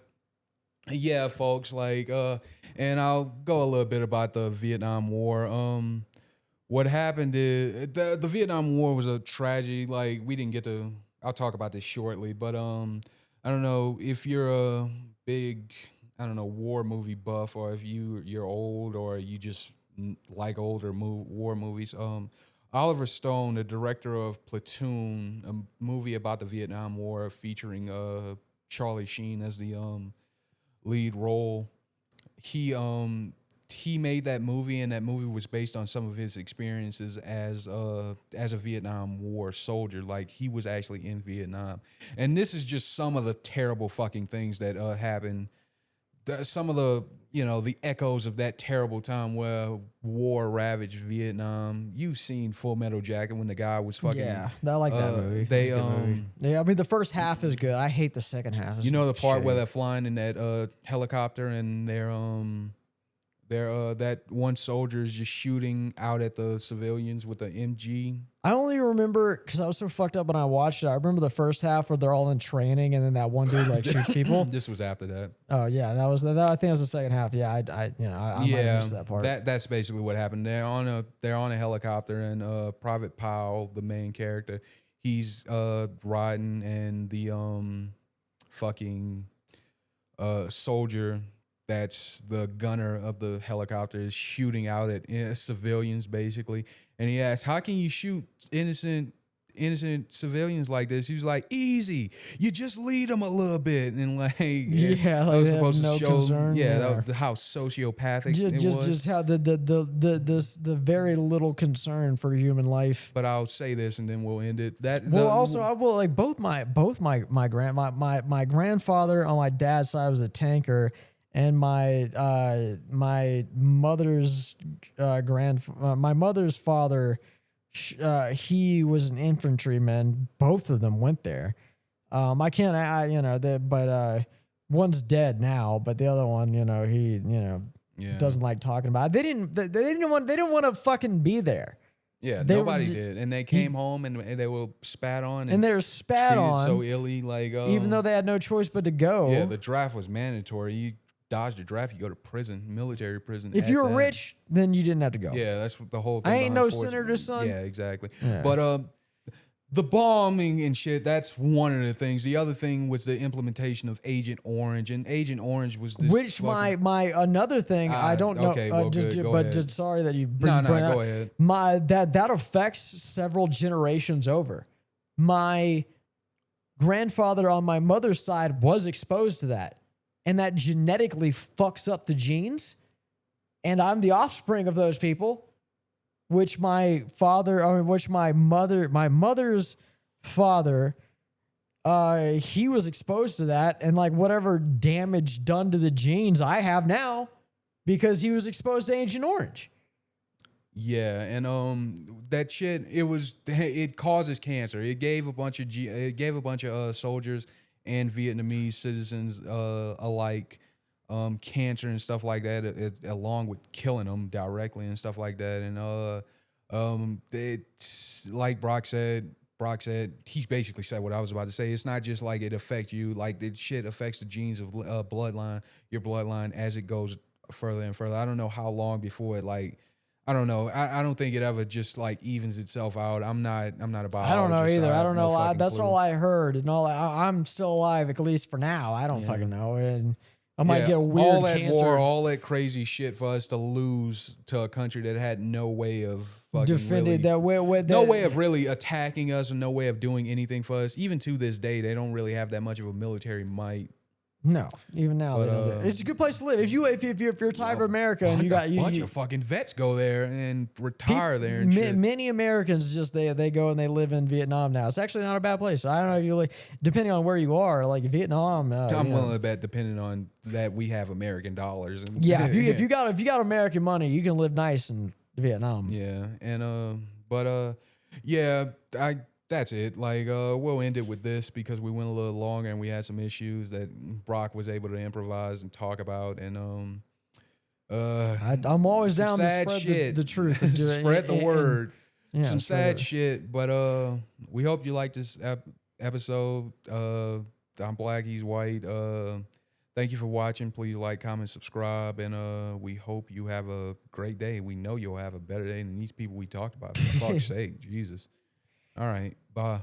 yeah, folks, like and I'll go a little bit about the Vietnam War. What happened is the Vietnam War was a tragedy. Like we didn't get to. I'll talk about this shortly, but I don't know if you're a big war movie buff, or if you're old, or you just like older war movies. Oliver Stone, the director of Platoon, a movie about the Vietnam War featuring Charlie Sheen as the lead role. He made that movie, and that movie was based on some of his experiences as a Vietnam War soldier. Like he was actually in Vietnam, and this is just some of the terrible fucking things that happened. Some of the the echoes of that terrible time where war ravaged Vietnam. You've seen Full Metal Jacket when the guy was fucking. Yeah, I like that movie. They It's a good movie. Yeah, I mean the first half is good. I hate the second half. It's You know the part where shitty. they're flying in that helicopter and they're that one soldier is just shooting out at the civilians with an MG. I only remember because I was so fucked up when I watched it. I remember the first half where they're all in training and then that one dude like shoots people. This was after that. Oh yeah, that was that. I think that was the second half. Yeah, I might have missed that part. That's basically what happened. They're on a helicopter, and Private Powell, the main character, he's riding, and the fucking soldier that's the gunner of the helicopter is shooting out at civilians basically, and he asks, "How can you shoot innocent civilians like this?" He was like, "Easy, you just lead them a little bit," and like Yeah, that like was they have supposed no to show concern, yeah, yeah. that was how sociopathic it was. Just how the very little concern for human life. But I'll say this, and then we'll end it. I will like both my grandfather on my dad's side was a tanker, and my mother's my mother's father, he was an infantryman. Both of them went there. But one's dead now, but the other one, he doesn't like talking about it. They didn't want to fucking be there. Yeah, They nobody were- did, and they came home and they were spat on, And they were spat treated on so illy. Like even though they had no choice but to go. yeah, the draft was mandatory. You dodged the draft, you go to prison, military prison. If at you were that. rich, then you didn't have to go. Yeah, that's what the whole thing. I ain't behind no forced- senator, son. Yeah, exactly. Yeah. But the bombing and shit, that's one of the things. The other thing was the implementation of Agent Orange, and Agent Orange was this Which fucking- my another thing I don't know. okay, well, good, go but ahead. just sorry that you No, bring go that- ahead. That affects several generations over. My grandfather on my mother's side was exposed to that, and that genetically fucks up the genes. And I'm the offspring of those people, which my mother's father he was exposed to that, and like whatever damage done to the genes I have now because he was exposed to Agent Orange. Yeah, and that shit, it causes cancer. It gave a bunch of soldiers and Vietnamese citizens alike cancer and stuff like that, along with killing them directly and stuff like that. And it's like Brock said, he's basically said what I was about to say. It's not just like it affects you, like that shit affects the genes of your bloodline as it goes further and further. I don't know how long before it I don't know. I don't think it ever just like evens itself out. I'm not a biologist. I don't know either. I don't know. No That's clue. all I heard, and I'm still alive at least for now. I don't fucking know, and I might get a weird all that cancer. war, all that crazy shit for us to lose to a country that had no way of fucking defended that way. No way of really attacking us and no way of doing anything for us. Even to this day, they don't really have that much of a military might. No, even now they don't do it. It's a good place to live. If you're tired of America and you got a bunch of fucking vets go there and retire there and shit. Many Americans just they go and they live in Vietnam now. It's actually not a bad place. I don't know. You like depending on where you are, like Vietnam. I'm willing to bet, depending on that, we have American dollars. And yeah, if you got American money, you can live nice in Vietnam. Yeah, and that's it. Like, we'll end it with this because we went a little longer and we had some issues that Brock was able to improvise and talk about. And I'm always down to spread the truth. And spread the word. Yeah, some sad shit, but we hope you like this episode. I'm Black, he's white. Thank you for watching. Please like, comment, subscribe, and we hope you have a great day. We know you'll have a better day than these people we talked about. For fuck's sake, Jesus. All right, bye.